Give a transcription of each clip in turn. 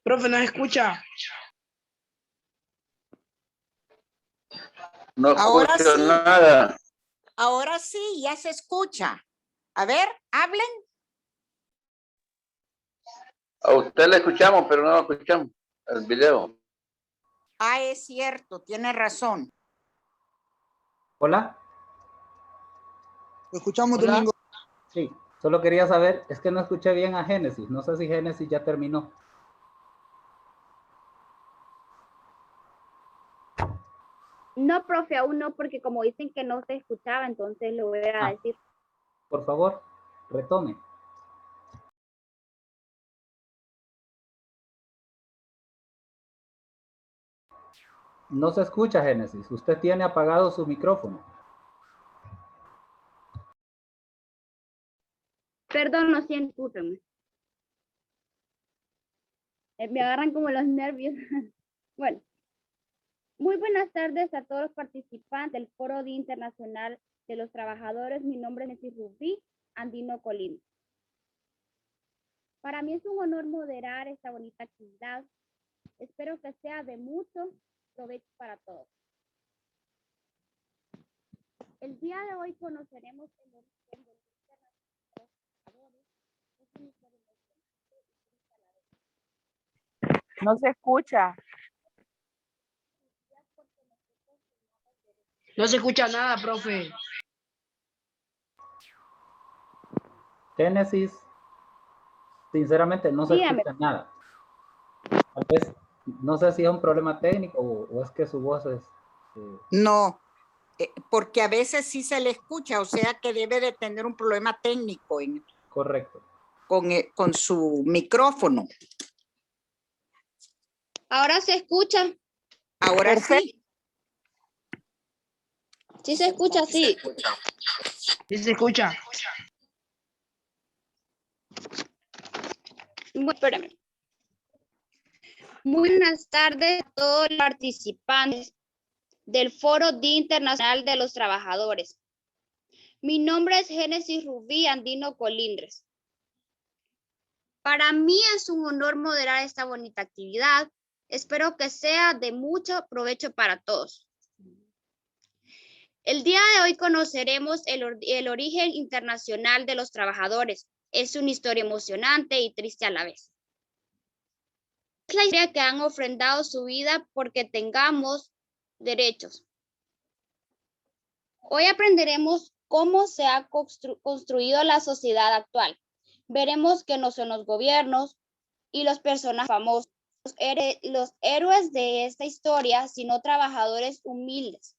Profe, ¿no escucha? No Ahora escucho sí. nada. Ahora sí, ya se escucha. A ver, hablen. A usted le escuchamos, pero no lo escuchamos. El video. Ah, es cierto, tiene razón. Hola. Lo escuchamos, Hola. Domingo. Sí, solo quería saber, es que no escuché bien a Génesis. No sé si Génesis ya terminó. No, profe, aún no, porque como dicen que no se escuchaba, entonces lo voy a decir. Por favor, retome. No se escucha, Génesis. Usted tiene apagado su micrófono. Perdón, no siento, discúlpenme. Me agarran como los nervios. Bueno, muy buenas tardes a todos los participantes del Foro Día Internacional de los Trabajadores. Mi nombre es Nessie Rubí Andino Colín. Para mí es un honor moderar esta bonita actividad. Espero que sea de mucho provecho para todos. El día de hoy conoceremos el origen del Día Internacional de los Trabajadores. Es una historia emocionante y triste a la vez. No se escucha. No se escucha nada, profe. Génesis, sinceramente no se Dígame. escucha nada. Tal vez, no sé si es un problema técnico o es que su voz es... No, porque a veces sí se le escucha, o sea que debe de tener un problema técnico Correcto. con su micrófono. Ahora se escucha. Ahora Perfecto. sí. Sí se escucha, sí. Sí se escucha. Espérame. Muy buenas tardes a todos los participantes del Foro Día Internacional de los Trabajadores. Mi nombre es Génesis Rubí Andino Colindres. Para mí es un honor moderar esta bonita actividad. Espero que sea de mucho provecho para todos. El día de hoy conoceremos el origen internacional de los trabajadores. Es una historia emocionante y triste a la vez. Es la historia que han ofrendado su vida porque tengamos derechos. Hoy aprenderemos cómo se ha construido la sociedad actual. Veremos que no son los gobiernos y los personajes famosos, los héroes de esta historia, sino trabajadores humildes,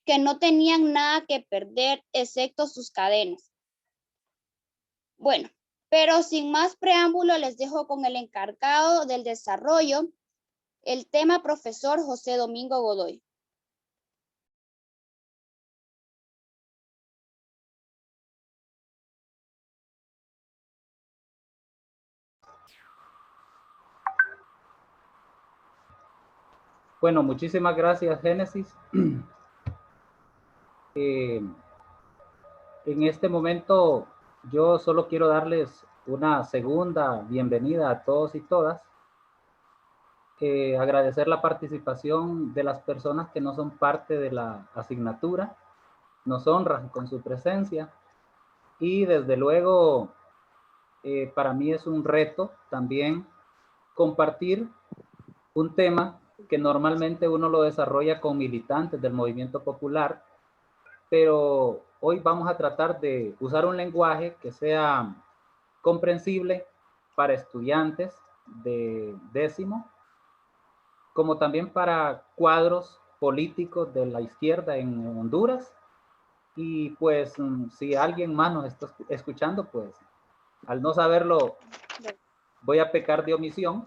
que no tenían nada que perder excepto sus cadenas. Bueno, pero sin más preámbulo, les dejo con el encargado del desarrollo, el tema profesor José Domingo Godoy. Bueno, muchísimas gracias, Génesis. En este momento yo solo quiero darles una segunda bienvenida a todos y todas. Agradecer la participación de las personas que no son parte de la asignatura, nos honran con su presencia y desde luego para mí es un reto también compartir un tema que normalmente uno lo desarrolla con militantes del movimiento popular, pero hoy vamos a tratar de usar un lenguaje que sea comprensible para estudiantes de décimo, como también para cuadros políticos de la izquierda en Honduras. Y pues si alguien más nos está escuchando, pues al no saberlo voy a pecar de omisión,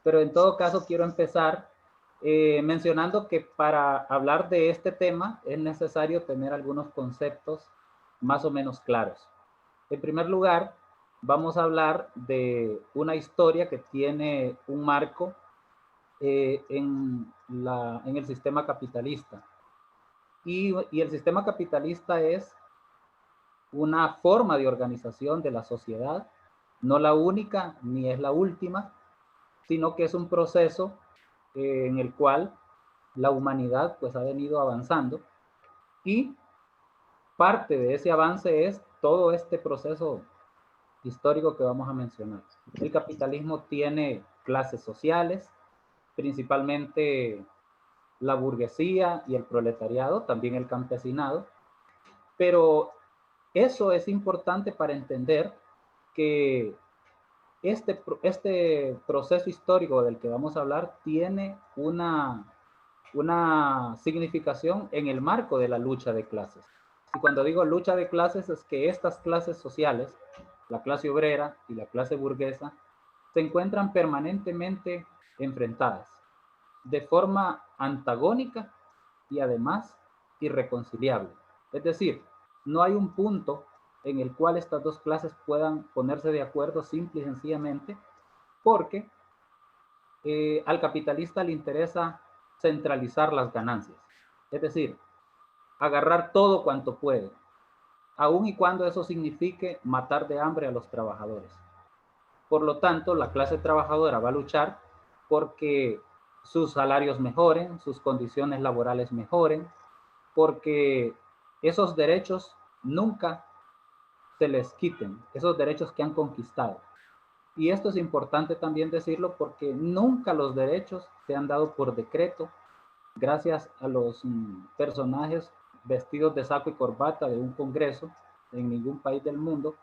pero en todo caso quiero empezar mencionando que para hablar de este tema es necesario tener algunos conceptos más o menos claros. En primer lugar, vamos a hablar de una historia que tiene un marco en el sistema capitalista. Y el sistema capitalista es una forma de organización de la sociedad, no la única ni es la última, sino que es un proceso en el cual la humanidad pues ha venido avanzando, y parte de ese avance es todo este proceso histórico que vamos a mencionar. El capitalismo tiene clases sociales, principalmente la burguesía y el proletariado, también el campesinado, pero eso es importante para entender que este proceso histórico del que vamos a hablar tiene una significación en el marco de la lucha de clases. Y cuando digo lucha de clases es que estas clases sociales, la clase obrera y la clase burguesa, se encuentran permanentemente enfrentadas de forma antagónica y además irreconciliable. Es decir, no hay un punto en el cual estas dos clases puedan ponerse de acuerdo simple y sencillamente porque al capitalista le interesa centralizar las ganancias. Es decir, agarrar todo cuanto puede, aun y cuando eso signifique matar de hambre a los trabajadores. Por lo tanto, la clase trabajadora va a luchar porque sus salarios mejoren, sus condiciones laborales mejoren, porque esos derechos nunca se les quiten, esos derechos que han conquistado. Y esto es importante también decirlo porque nunca los derechos se han dado por decreto gracias a los personajes vestidos de saco y corbata de un congreso en ningún país del mundo,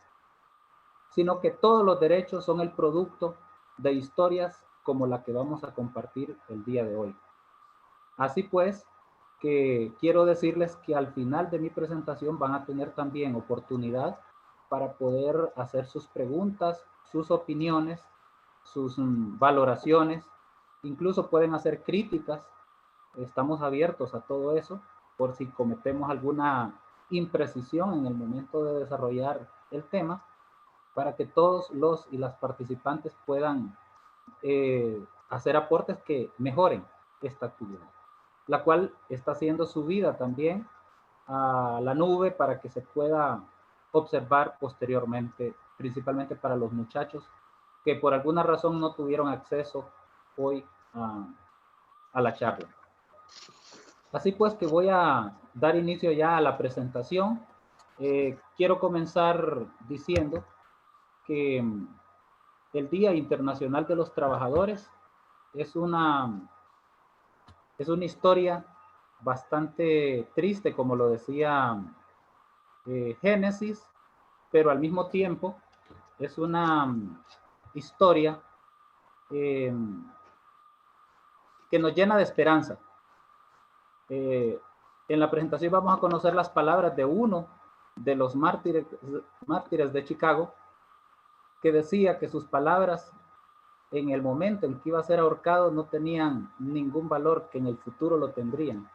sino que todos los derechos son el producto de historias como la que vamos a compartir el día de hoy. Así pues, que quiero decirles que al final de mi presentación van a tener también oportunidad para poder hacer sus preguntas, sus opiniones, sus valoraciones, incluso pueden hacer críticas. Estamos abiertos a todo eso por si cometemos alguna imprecisión en el momento de desarrollar el tema, para que todos los y las participantes puedan hacer aportes que mejoren esta actividad, la cual está siendo subida también a la nube para que se pueda observar posteriormente, principalmente para los muchachos que por alguna razón no tuvieron acceso hoy a la charla. Así pues que voy a dar inicio ya a la presentación. Quiero comenzar diciendo que el Día Internacional de los Trabajadores es una historia bastante triste, como lo decía Génesis, pero al mismo tiempo es una historia que nos llena de esperanza. En la presentación vamos a conocer las palabras de uno de los mártires de Chicago, que decía que sus palabras en el momento en que iba a ser ahorcado no tenían ningún valor que en el futuro lo tendrían.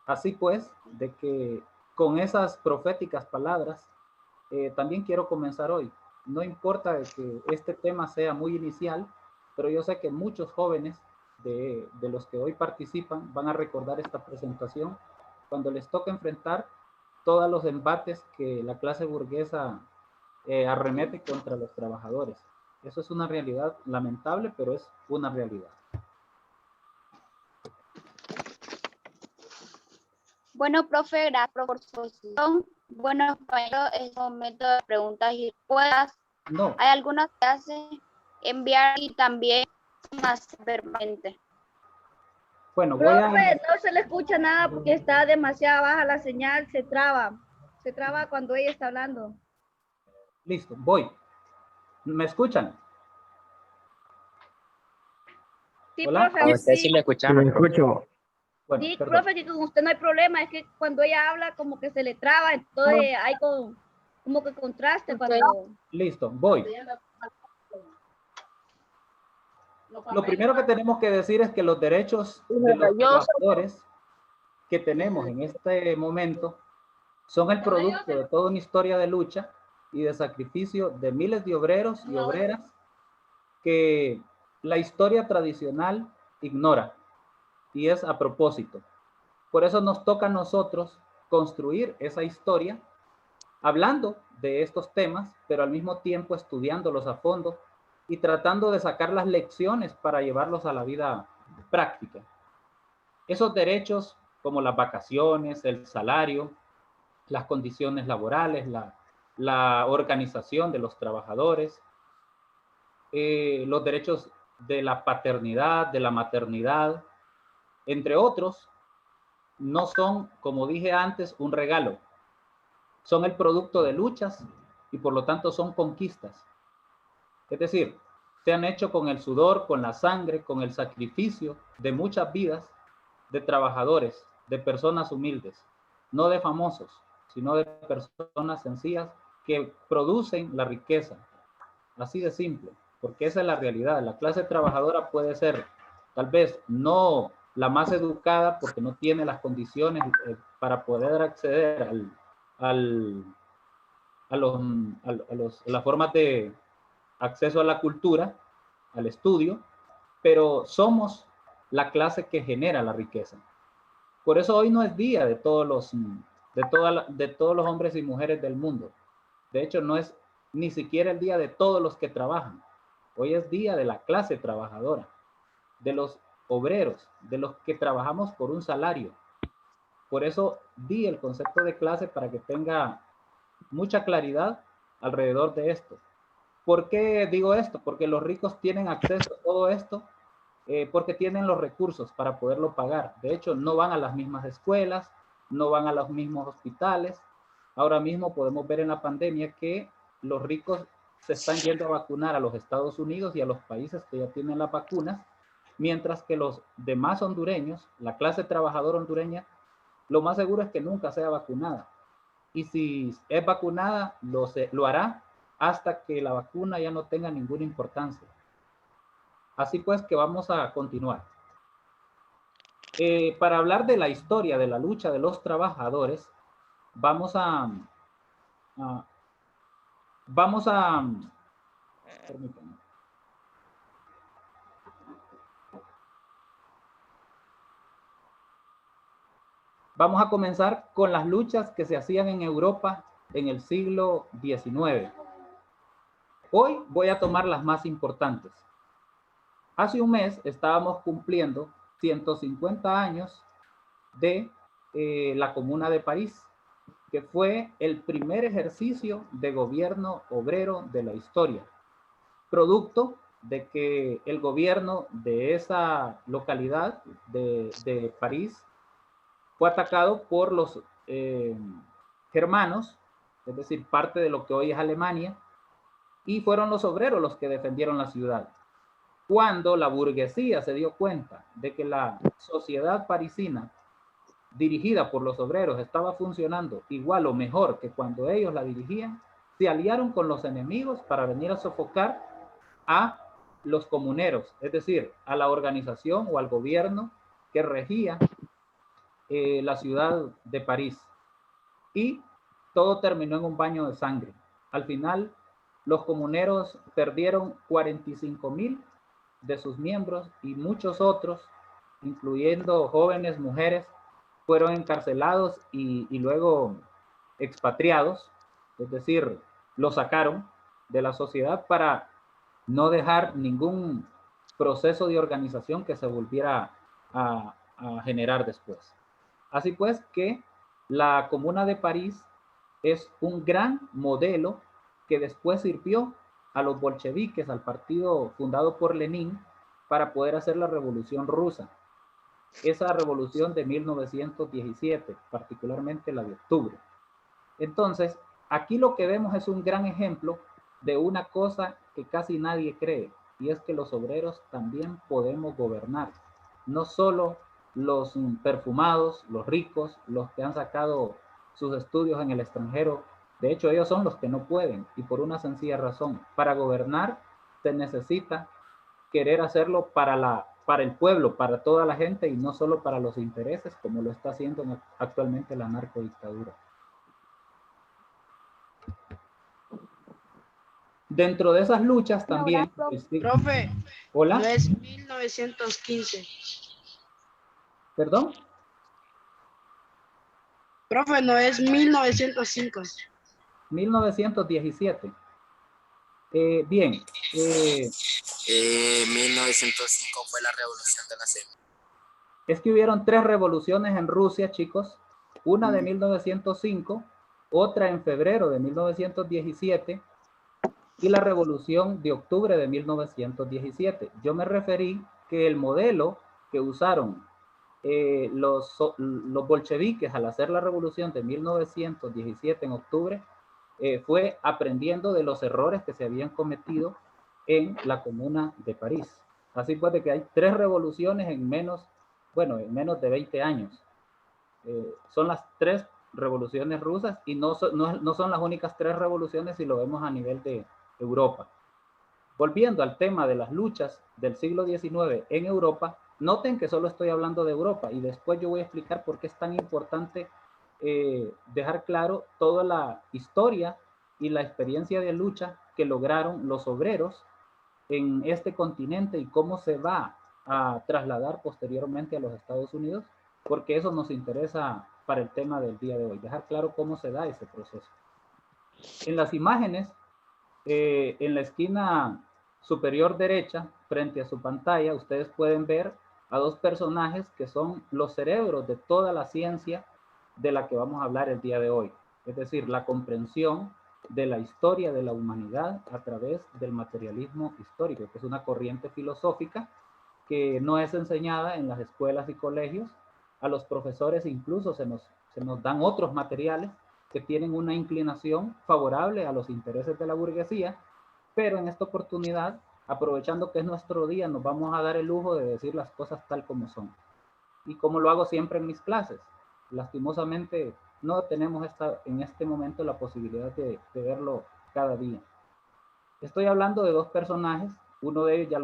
Así pues, de que con esas proféticas palabras, también quiero comenzar hoy. No importa de que este tema sea muy inicial, pero yo sé que muchos jóvenes de los que hoy participan van a recordar esta presentación cuando les toca enfrentar todos los embates que la clase burguesa arremete contra los trabajadores. Eso es una realidad lamentable, pero es una realidad. Bueno, profe, gracias por su exposición. Bueno, compañero, es momento de preguntas y respuestas. No, Hay algunas que hacen enviar y también más verbalmente. bueno, voy a... Profe, no se le escucha nada porque está demasiado baja la señal, se traba. Se traba cuando ella está hablando. Listo, voy. ¿Me escuchan? Sí, Hola. profe, A usted sí le escuchamos. escucho. Bueno, sí, perdón. profe, que con usted no hay problema, es que cuando ella habla como que se le traba, entonces hay como que contraste cuando... Listo, voy. Lo primero que tenemos que decir es que los derechos de los trabajadores que tenemos en este momento son el producto de toda una historia de lucha y de sacrificio de miles de obreros y obreras que la historia tradicional ignora, y es a propósito. Por eso nos toca a nosotros construir esa historia hablando de estos temas, pero al mismo tiempo estudiándolos a fondo y tratando de sacar las lecciones para llevarlos a la vida práctica. Esos derechos como las vacaciones, el salario, las condiciones laborales, la organización de los trabajadores, los derechos de la paternidad, de la maternidad, entre otros, no son, como dije antes, un regalo. Son el producto de luchas y por lo tanto son conquistas. Es decir, se han hecho con el sudor, con la sangre, con el sacrificio de muchas vidas de trabajadores, de personas humildes, no de famosos, sino de personas sencillas que producen la riqueza. Así de simple, porque esa es la realidad. La clase trabajadora puede ser tal vez no la más educada porque no tiene las condiciones para poder acceder a las formas de acceso a la cultura, al estudio, pero somos la clase que genera la riqueza. Por eso hoy no es día de todos los hombres y mujeres del mundo. De hecho, no es ni siquiera el día de todos los que trabajan. Hoy es día de la clase trabajadora, de los obreros, de los que trabajamos por un salario. Por eso di el concepto de clase para que tenga mucha claridad alrededor de esto. ¿Por qué digo esto? Porque los ricos tienen acceso a todo esto, porque tienen los recursos para poderlo pagar. De hecho, no van a las mismas escuelas, no van a los mismos hospitales. Ahora mismo podemos ver en la pandemia que los ricos se están yendo a vacunar a los Estados Unidos y a los países que ya tienen las vacunas, mientras que los demás hondureños, la clase trabajadora hondureña, lo más seguro es que nunca sea vacunada. Y si es vacunada, lo hará hasta que la vacuna ya no tenga ninguna importancia. Así pues que vamos a continuar. Para hablar de la historia de la lucha de los trabajadores, vamos a permítanme. Vamos a comenzar con las luchas que se hacían en Europa en el siglo XIX. Hoy voy a tomar las más importantes. Hace un mes estábamos cumpliendo 150 años de la Comuna de París, que fue el primer ejercicio de gobierno obrero de la historia, producto de que el gobierno de esa localidad de París fue atacado por los germanos, es decir, parte de lo que hoy es Alemania, y fueron los obreros los que defendieron la ciudad. Cuando la burguesía se dio cuenta de que la sociedad parisina dirigida por los obreros estaba funcionando igual o mejor que cuando ellos la dirigían, se aliaron con los enemigos para venir a sofocar a los comuneros, es decir, a la organización o al gobierno que regía la ciudad de París. Y todo terminó en un baño de sangre. Al final, los comuneros perdieron 45,000 de sus miembros y muchos otros, incluyendo jóvenes, mujeres, fueron encarcelados y luego expatriados, es decir, los sacaron de la sociedad para no dejar ningún proceso de organización que se volviera a generar después. Así pues que la Comuna de París es un gran modelo que después sirvió a los bolcheviques, al partido fundado por Lenin, para poder hacer la Revolución Rusa. Esa revolución de 1917, particularmente la de octubre. Entonces, aquí lo que vemos es un gran ejemplo de una cosa que casi nadie cree, y es que los obreros también podemos gobernar. No solo los perfumados, los ricos, los que han sacado sus estudios en el extranjero. De hecho, ellos son los que no pueden, y por una sencilla razón. Para gobernar se necesita querer hacerlo para el pueblo, para toda la gente, y no solo para los intereses, como lo está haciendo actualmente la narcodictadura. Dentro de esas luchas también... Profe, ¿Hola? no es 1915. ¿Perdón? Profe, no es 1905. 1917. Bien. 1905 fue la revolución de la semilla. Es que hubieron 3 revoluciones en Rusia, chicos. Una de 1905, otra en febrero de 1917 y la revolución de octubre de 1917. Yo me referí que el modelo que usaron los bolcheviques al hacer la revolución de 1917 en octubre fue aprendiendo de los errores que se habían cometido en la Comuna de París. Así pues de que hay 3 revoluciones en menos de 20 años. Son las 3 revoluciones rusas y no son las únicas 3 revoluciones si lo vemos a nivel de Europa. Volviendo al tema de las luchas del siglo XIX en Europa, noten que solo estoy hablando de Europa y después yo voy a explicar por qué es tan importante dejar claro toda la historia y la experiencia de lucha que lograron los obreros en este continente y cómo se va a trasladar posteriormente a los Estados Unidos, porque eso nos interesa para el tema del día de hoy, dejar claro cómo se da ese proceso. En las imágenes, en la esquina superior derecha, frente a su pantalla, ustedes pueden ver a 2 personajes que son los cerebros de toda la ciencia de la que vamos a hablar el día de hoy. Es decir, la comprensión de la historia de la humanidad a través del materialismo histórico, que es una corriente filosófica que no es enseñada en las escuelas y colegios. A los profesores incluso se nos dan otros materiales que tienen una inclinación favorable a los intereses de la burguesía, pero en esta oportunidad, aprovechando que es nuestro día, nos vamos a dar el lujo de decir las cosas tal como son. Y como lo hago siempre en mis clases, lastimosamente no tenemos en este momento la posibilidad de verlo cada día. Estoy hablando de 2 personajes, uno de ellos ya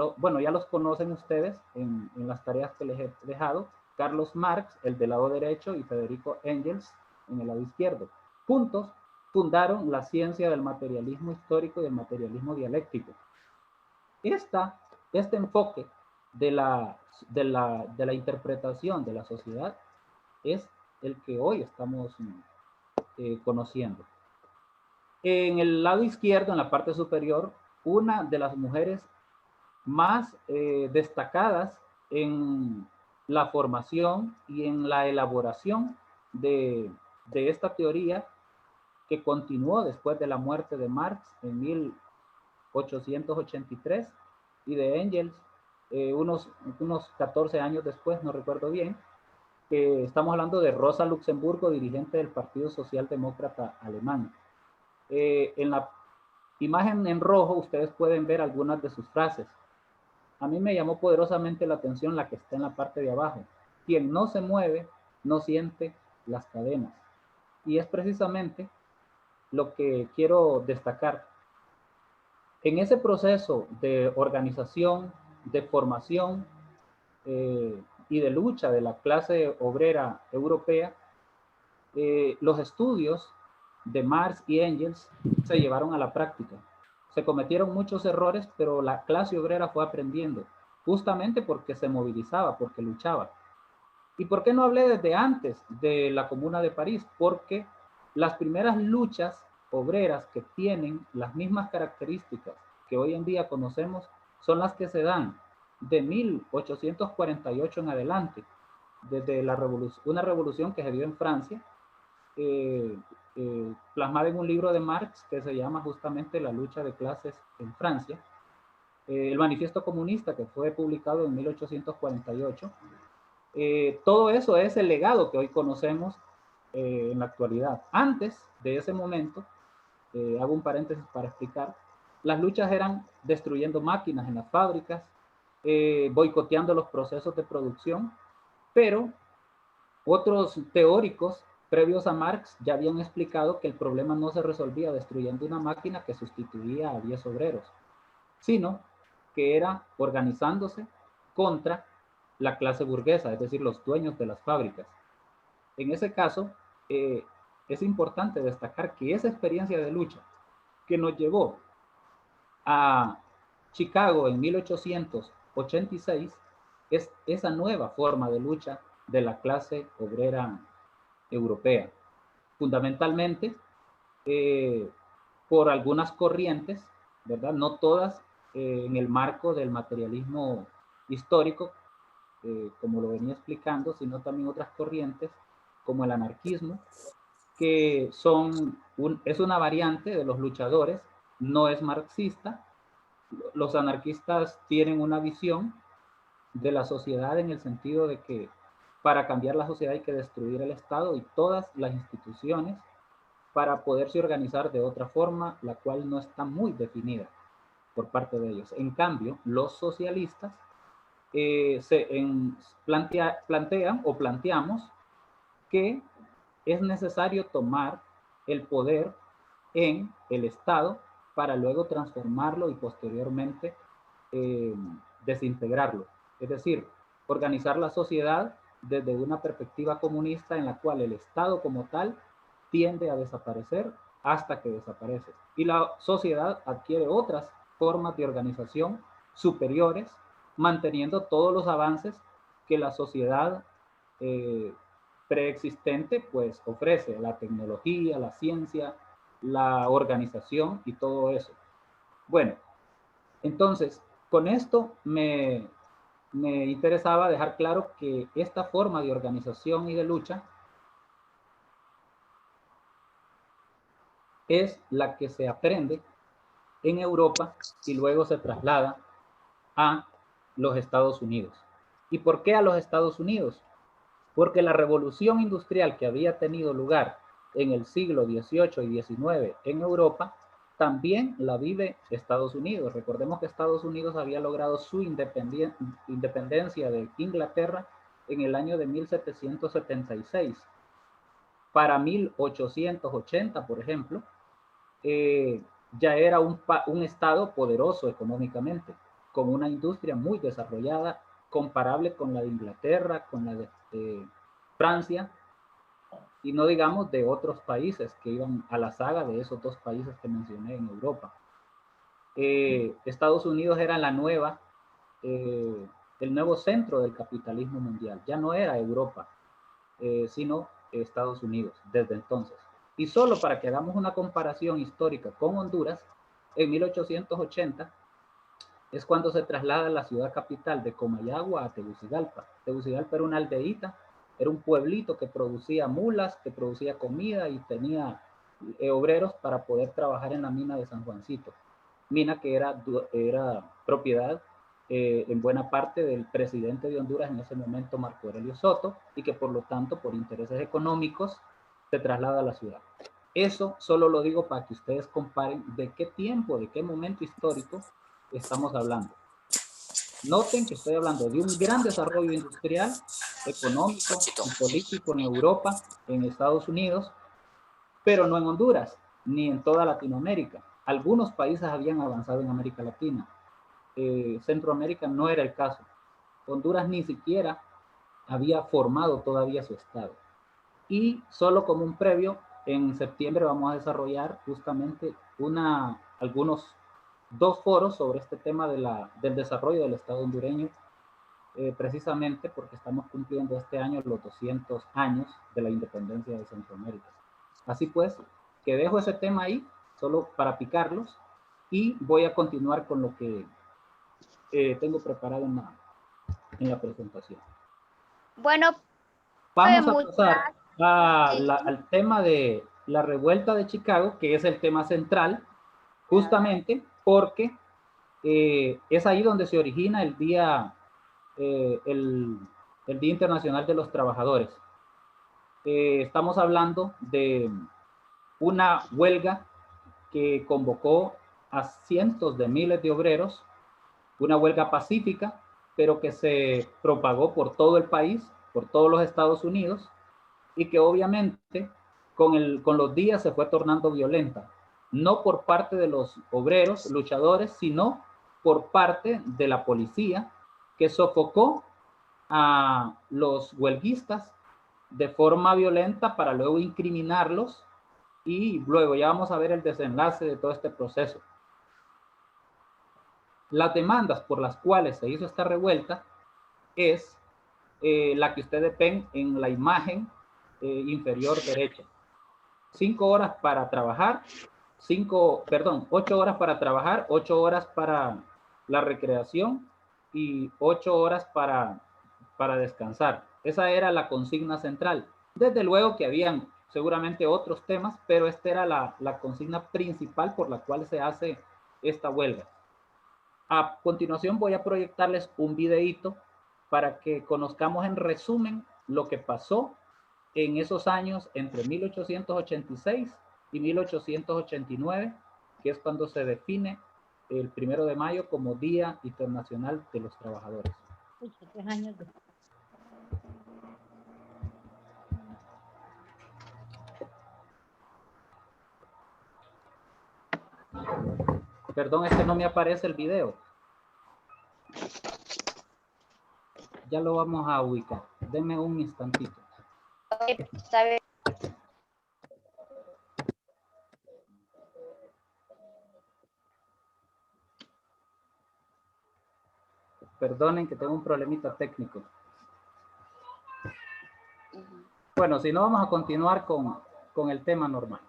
los conocen ustedes en las tareas que les he dejado, Carlos Marx, el del lado derecho, y Federico Engels, en el lado izquierdo. Juntos fundaron la ciencia del materialismo histórico y del materialismo dialéctico. Este enfoque de la interpretación de la sociedad es el que hoy estamos conociendo. En el lado izquierdo, en la parte superior, una de las mujeres más destacadas en la formación y en la elaboración de esta teoría que continuó después de la muerte de Marx en 1883 y de Engels unos 14 años después, no recuerdo bien. Estamos hablando de Rosa Luxemburgo, dirigente del Partido Socialdemócrata Alemán. En la imagen en rojo ustedes pueden ver algunas de sus frases. A mí me llamó poderosamente la atención la que está en la parte de abajo. Quien no se mueve, no siente las cadenas. Y es precisamente lo que quiero destacar. En ese proceso de organización, de formación y de lucha de la clase obrera europea, los estudios de Marx y Engels se llevaron a la práctica. Se cometieron muchos errores, pero la clase obrera fue aprendiendo, justamente porque se movilizaba, porque luchaba. ¿Y por qué no hablé desde antes de la Comuna de París? Porque las primeras luchas obreras que tienen las mismas características que hoy en día conocemos son las que se dan de 1848 en adelante, desde una revolución que se dio en Francia, plasmada en un libro de Marx que se llama justamente La lucha de clases en Francia, el Manifiesto Comunista, que fue publicado en 1848. Todo eso es el legado que hoy conocemos en la actualidad. Antes de ese momento, hago un paréntesis para explicar, las luchas eran destruyendo máquinas en las fábricas, boicoteando los procesos de producción, pero otros teóricos previos a Marx ya habían explicado que el problema no se resolvía destruyendo una máquina que sustituía a 10 obreros, sino que era organizándose contra la clase burguesa, es decir, los dueños de las fábricas. En ese caso, es importante destacar que esa experiencia de lucha que nos llevó a Chicago en 1886 es esa nueva forma de lucha de la clase obrera europea, fundamentalmente por algunas corrientes ¿verdad? No todas en el marco del materialismo histórico, como lo venía explicando, sino también otras corrientes, como el anarquismo, que es una variante de los luchadores, no es marxista. Los anarquistas tienen una visión de la sociedad en el sentido de que para cambiar la sociedad hay que destruir el Estado y todas las instituciones para poderse organizar de otra forma, la cual no está muy definida por parte de ellos. En cambio, los socialistas planteamos que es necesario tomar el poder en el Estado para luego transformarlo y posteriormente desintegrarlo. Es decir, organizar la sociedad desde una perspectiva comunista en la cual el Estado como tal tiende a desaparecer hasta que desaparece. Y la sociedad adquiere otras formas de organización superiores, manteniendo todos los avances que la sociedad preexistente pues ofrece, la tecnología, la ciencia, la organización y todo eso. Bueno, entonces, con esto me interesaba dejar claro que esta forma de organización y de lucha es la que se aprende en Europa y luego se traslada a los Estados Unidos. ¿Y por qué a los Estados Unidos? Porque la revolución industrial que había tenido lugar en el siglo XVIII y XIX en Europa, también la vive Estados Unidos. Recordemos que Estados Unidos había logrado su independencia de Inglaterra en el año de 1776. Para 1880, por ejemplo, ya era un estado poderoso económicamente, con una industria muy desarrollada, comparable con la de Inglaterra, con la de Francia, y no digamos de otros países que iban a la saga de esos dos países que mencioné en Europa. Estados Unidos era el nuevo centro del capitalismo mundial, ya no era Europa, sino Estados Unidos desde entonces. Y solo para que hagamos una comparación histórica con Honduras, en 1880 es cuando se traslada la ciudad capital de Comayagua a Tegucigalpa. Tegucigalpa era una aldeíta, era un pueblito que producía mulas, que producía comida y tenía obreros para poder trabajar en la mina de San Juancito. Mina que era propiedad en buena parte del presidente de Honduras en ese momento, Marco Aurelio Soto, y que por lo tanto, por intereses económicos, se traslada a la ciudad. Eso solo lo digo para que ustedes comparen de qué tiempo, de qué momento histórico estamos hablando. Noten que estoy hablando de un gran desarrollo industrial, económico y político en Europa, en Estados Unidos, pero no en Honduras, ni en toda Latinoamérica. Algunos países habían avanzado en América Latina. Centroamérica no era el caso. Honduras ni siquiera había formado todavía su estado. Y solo como un previo, en septiembre vamos a desarrollar justamente dos foros sobre este tema del desarrollo del Estado hondureño, precisamente porque estamos cumpliendo este año los 200 años de la independencia de Centroamérica. Así pues, que dejo ese tema ahí, solo para picarlos, y voy a continuar con lo que tengo preparado en la presentación. Bueno, vamos a muchas pasar al tema de la revuelta de Chicago, que es el tema central, justamente porque es ahí donde se origina el Día Internacional de los Trabajadores. Estamos hablando de una huelga que convocó a cientos de miles de obreros, una huelga pacífica, pero que se propagó por todo el país, por todos los Estados Unidos, y que obviamente con los días se fue tornando violenta, no por parte de los obreros, luchadores, sino por parte de la policía, que sofocó a los huelguistas de forma violenta para luego incriminarlos, y luego ya vamos a ver el desenlace de todo este proceso. Las demandas por las cuales se hizo esta revuelta es la que ustedes ven en la imagen inferior derecha. 5 horas para trabajar 8 horas para trabajar, 8 horas para la recreación y 8 horas para descansar. Esa era la consigna central. Desde luego que habían seguramente otros temas, pero esta era la consigna principal por la cual se hace esta huelga. A continuación voy a proyectarles un videíto para que conozcamos en resumen lo que pasó en esos años entre 1886 y 1889, que es cuando se define el 1 de mayo como Día Internacional de los Trabajadores. Perdón, es que no me aparece el video. Ya lo vamos a ubicar. Denme un instantito. Está bien. Perdonen que tengo un problemita técnico. Bueno, si no, vamos a continuar con el tema normal.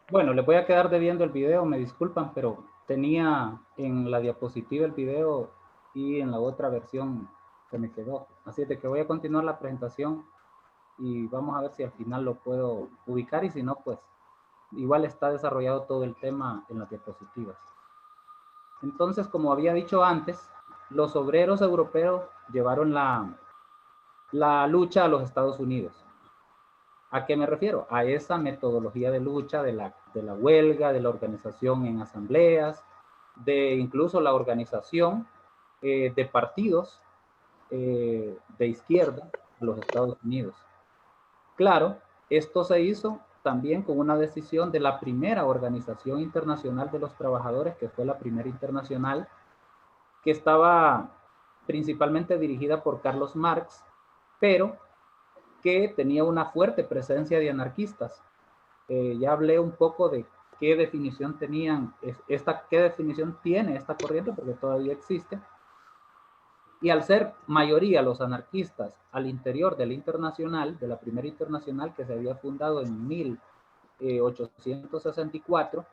Bueno, les voy a quedar debiendo el video, me disculpan, pero tenía en la diapositiva el video y en la otra versión se me quedó. Así es de que voy a continuar la presentación y vamos a ver si al final lo puedo ubicar y si no, pues igual está desarrollado todo el tema en las diapositivas. Entonces, como había dicho antes, los obreros europeos llevaron la lucha a los Estados Unidos. ¿A qué me refiero? A esa metodología de lucha de la huelga, de la organización en asambleas, de incluso la organización de partidos de izquierda en los Estados Unidos. Claro, esto se hizo también con una decisión de la primera Organización Internacional de los Trabajadores, que fue la primera internacional, que estaba principalmente dirigida por Carlos Marx, pero que tenía una fuerte presencia de anarquistas. Ya hablé un poco de qué definición tenían, qué definición tiene esta corriente, porque todavía existe. Y al ser mayoría los anarquistas al interior de la internacional, de la primera internacional que se había fundado en 1864,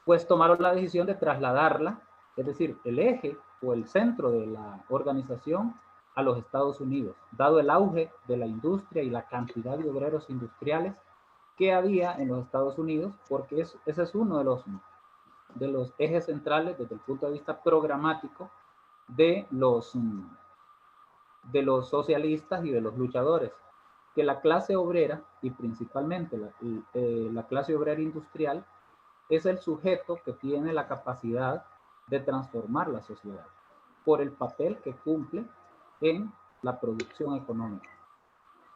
pues tomaron la decisión de trasladarla, es decir, el eje o el centro de la organización a los Estados Unidos, dado el auge de la industria y la cantidad de obreros industriales que había en los Estados Unidos, porque ese es uno de los ejes centrales desde el punto de vista programático de los socialistas y de los luchadores, que la clase obrera y principalmente la clase obrera industrial es el sujeto que tiene la capacidad de transformar la sociedad por el papel que cumple en la producción económica.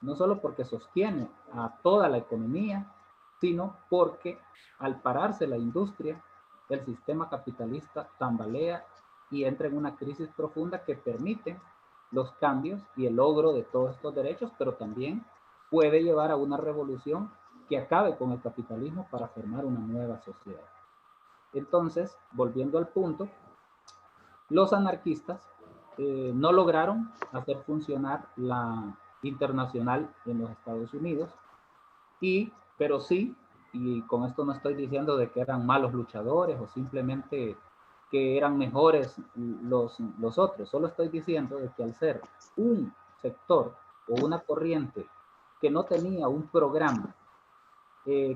No solo porque sostiene a toda la economía, sino porque al pararse la industria, el sistema capitalista tambalea y entra en una crisis profunda que permite los cambios y el logro de todos estos derechos, pero también puede llevar a una revolución que acabe con el capitalismo para formar una nueva sociedad. Entonces, volviendo al punto, los anarquistas no lograron hacer funcionar la internacional en los Estados Unidos, pero sí, y con esto no estoy diciendo de que eran malos luchadores o simplemente que eran mejores los otros, solo estoy diciendo de que al ser un sector o una corriente que no tenía un programa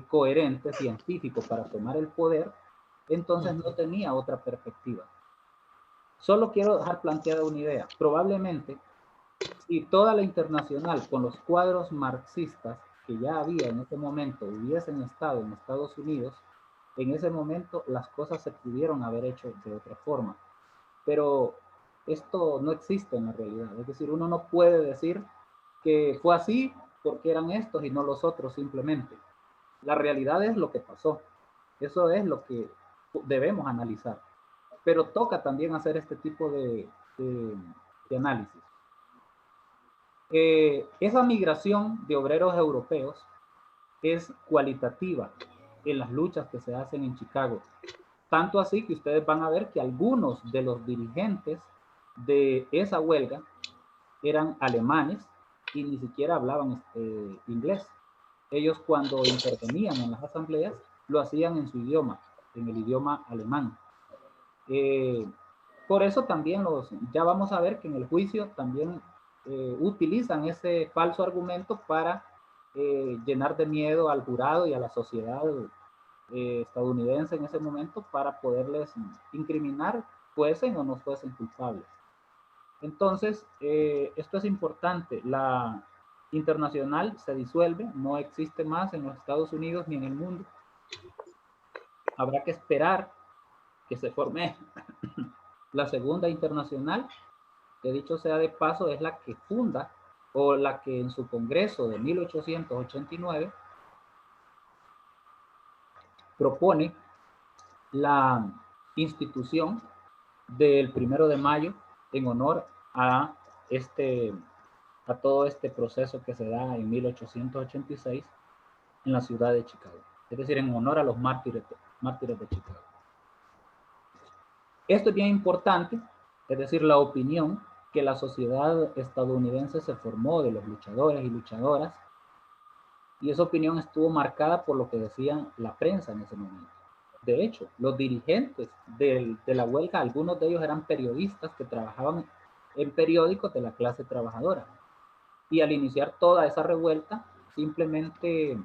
coherente, científico para tomar el poder, entonces no tenía otra perspectiva. Solo quiero dejar planteada una idea. Probablemente, si toda la internacional con los cuadros marxistas que ya había en ese momento hubiesen estado en Estados Unidos, en ese momento las cosas se pudieron haber hecho de otra forma. Pero esto no existe en la realidad. Es decir, uno no puede decir que fue así porque eran estos y no los otros simplemente. La realidad es lo que pasó. Eso es lo que debemos analizar. Pero toca también hacer este tipo de análisis. Esa migración de obreros europeos es cualitativa en las luchas que se hacen en Chicago. Tanto así que ustedes van a ver que algunos de los dirigentes de esa huelga eran alemanes y ni siquiera hablaban inglés. Ellos cuando intervenían en las asambleas lo hacían en su idioma, en el idioma alemán. Por eso también ya vamos a ver que en el juicio también utilizan ese falso argumento para llenar de miedo al jurado y a la sociedad estadounidense en ese momento para poderles incriminar, fuesen o no fuesen culpables. Entonces, esto es importante. La internacional se disuelve, no existe más en los Estados Unidos ni en el mundo. Habrá que esperar que se forme la segunda internacional, que dicho sea de paso es la que funda o la que en su congreso de 1889 propone la institución del 1 de mayo en honor a todo este proceso que se da en 1886 en la ciudad de Chicago, es decir, en honor a los mártires de Chicago. Esto es bien importante, es decir, la opinión que la sociedad estadounidense se formó de los luchadores y luchadoras, y esa opinión estuvo marcada por lo que decía la prensa en ese momento. De hecho, los dirigentes de la huelga, algunos de ellos eran periodistas que trabajaban en periódicos de la clase trabajadora. Y al iniciar toda esa revuelta, simplemente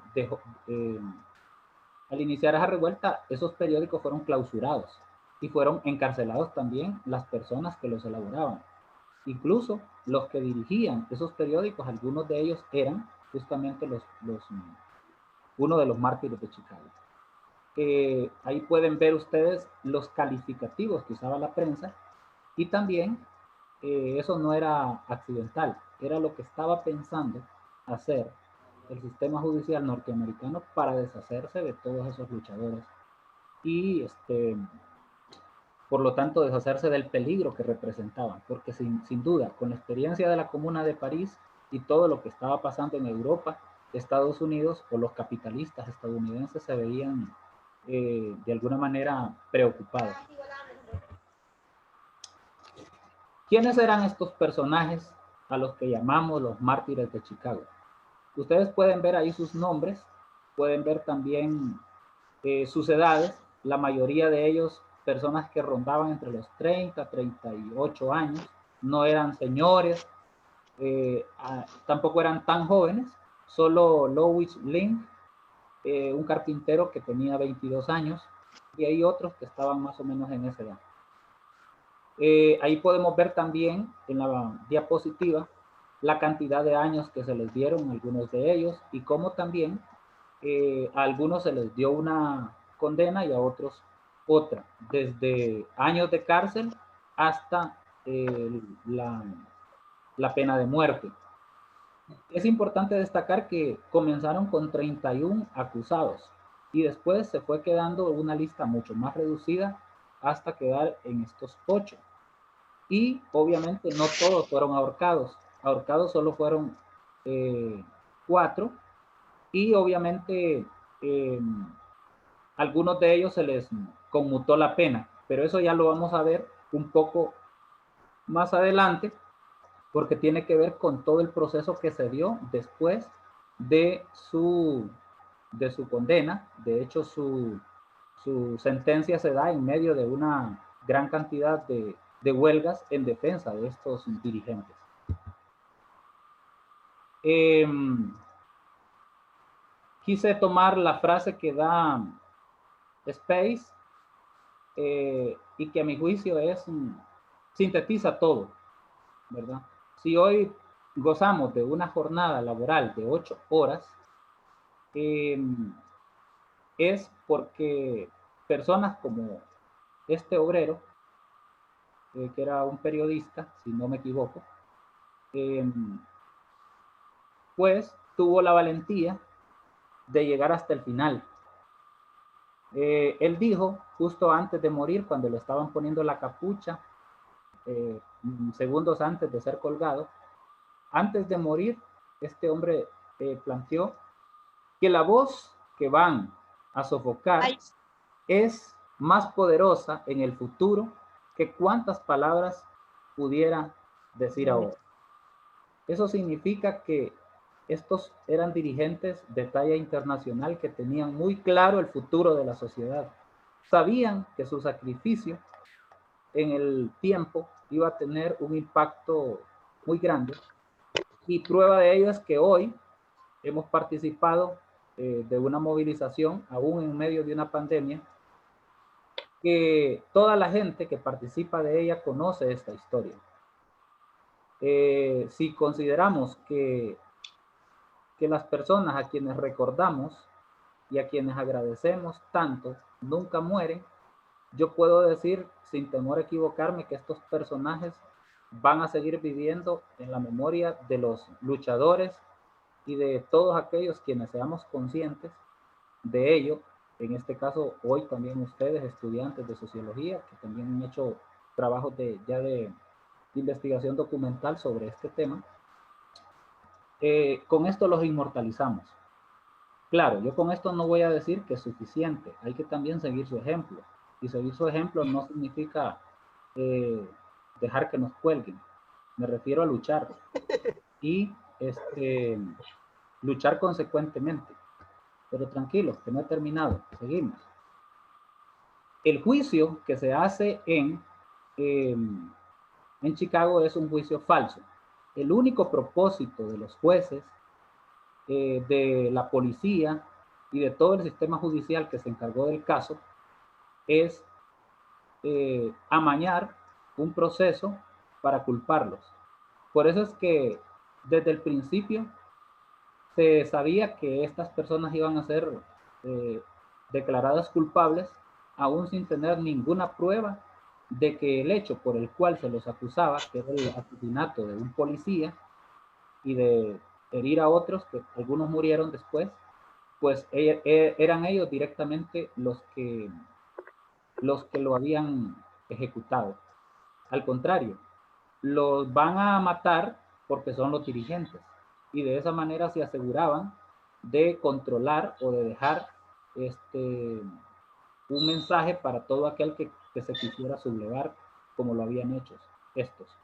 al iniciar esa revuelta, esos periódicos fueron clausurados y fueron encarcelados también las personas que los elaboraban. Incluso los que dirigían esos periódicos, algunos de ellos eran justamente uno de los mártires de Chicago. Ahí pueden ver ustedes los calificativos que usaba la prensa y también eso no era accidental, era lo que estaba pensando hacer el sistema judicial norteamericano para deshacerse de todos esos luchadores y por lo tanto deshacerse del peligro que representaban, porque sin duda con la experiencia de la Comuna de París y todo lo que estaba pasando en Europa, Estados Unidos o los capitalistas estadounidenses se veían de alguna manera preocupados. ¿Quiénes eran estos personajes a los que llamamos los mártires de Chicago? Ustedes pueden ver ahí sus nombres, pueden ver también sus edades, la mayoría de ellos personas que rondaban entre los 30, 38 años, no eran señores, tampoco eran tan jóvenes, solo Louis Link, un carpintero que tenía 22 años, y hay otros que estaban más o menos en esa edad. Ahí podemos ver también en la diapositiva la cantidad de años que se les dieron a algunos de ellos y cómo también a algunos se les dio una condena y a otros otra, desde años de cárcel hasta la pena de muerte. Es importante destacar que comenzaron con 31 acusados y después se fue quedando una lista mucho más reducida hasta quedar en estos 8. Y obviamente no todos fueron ahorcados. Ahorcados solo fueron 4 y obviamente algunos de ellos se les conmutó la pena, pero eso ya lo vamos a ver un poco más adelante, porque tiene que ver con todo el proceso que se dio después de su condena. De hecho, su sentencia se da en medio de una gran cantidad de huelgas en defensa de estos dirigentes. Quise tomar la frase que da Space y que a mi juicio sintetiza todo, ¿verdad? Si hoy gozamos de una jornada laboral de 8 horas, es porque personas como este obrero, que era un periodista, si no me equivoco, pues tuvo la valentía de llegar hasta el final. Él dijo, justo antes de morir, cuando le estaban poniendo la capucha, segundos antes de ser colgado, antes de morir, este hombre planteó que la voz que van a sofocar es más poderosa en el futuro que cuántas palabras pudiera decir ahora. Eso significa que estos eran dirigentes de talla internacional que tenían muy claro el futuro de la sociedad. Sabían que su sacrificio en el tiempo iba a tener un impacto muy grande. Y prueba de ello es que hoy hemos participado de una movilización, aún en medio de una pandemia, que toda la gente que participa de ella conoce esta historia. Si consideramos que las personas a quienes recordamos y a quienes agradecemos tanto nunca mueren, yo puedo decir sin temor a equivocarme que estos personajes van a seguir viviendo en la memoria de los luchadores y de todos aquellos quienes seamos conscientes de ello. En este caso, hoy también ustedes, estudiantes de sociología, que también han hecho trabajos de investigación documental sobre este tema, con esto los inmortalizamos. Claro, yo con esto no voy a decir que es suficiente, hay que también seguir su ejemplo. Y seguir su ejemplo no significa dejar que nos cuelguen. Me refiero a luchar. Y luchar consecuentemente. Pero tranquilo, que no he terminado. Seguimos. El juicio que se hace en Chicago es un juicio falso. El único propósito de los jueces, de la policía y de todo el sistema judicial que se encargó del caso es amañar un proceso para culparlos. Por eso es que desde el principio se sabía que estas personas iban a ser declaradas culpables, aún sin tener ninguna prueba de que el hecho por el cual se los acusaba, que era el asesinato de un policía y de herir a otros, que algunos murieron después, pues eran ellos directamente los que lo habían ejecutado. Al contrario, los van a matar porque son los dirigentes y de esa manera se aseguraban de controlar o de dejar un mensaje para todo aquel que se quisiera sublevar como lo habían hecho estos.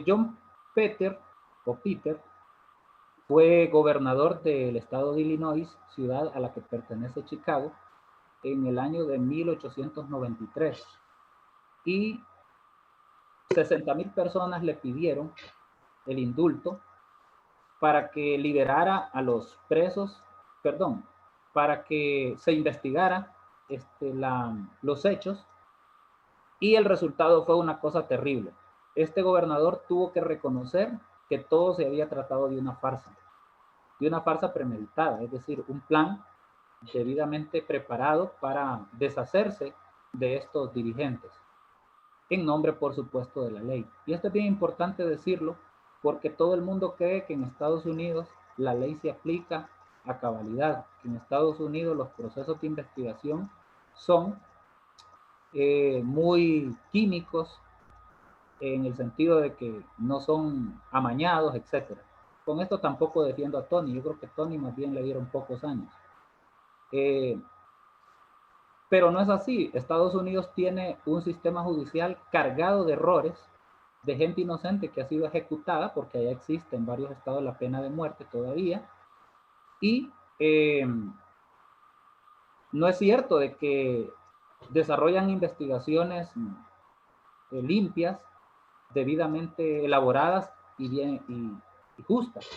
John Peter fue gobernador del estado de Illinois, ciudad a la que pertenece Chicago, en el año de 1893 y 60,000 personas le pidieron el indulto para que liberara a los presos, para que se investigara los hechos, y el resultado fue una cosa terrible. Este gobernador tuvo que reconocer que todo se había tratado de una farsa premeditada, es decir, un plan debidamente preparado para deshacerse de estos dirigentes, en nombre, por supuesto, de la ley. Y esto es bien importante decirlo, porque todo el mundo cree que en Estados Unidos la ley se aplica a cabalidad, que en Estados Unidos los procesos de investigación son muy químicos, en el sentido de que no son amañados, etc. Con esto tampoco defiendo a Tony, yo creo que Tony más bien le dieron pocos años. Pero no es así. Estados Unidos tiene un sistema judicial cargado de errores, de gente inocente que ha sido ejecutada, porque allá existe en varios estados la pena de muerte todavía, y no es cierto de que desarrollan investigaciones limpias, debidamente elaboradas y bien y justas.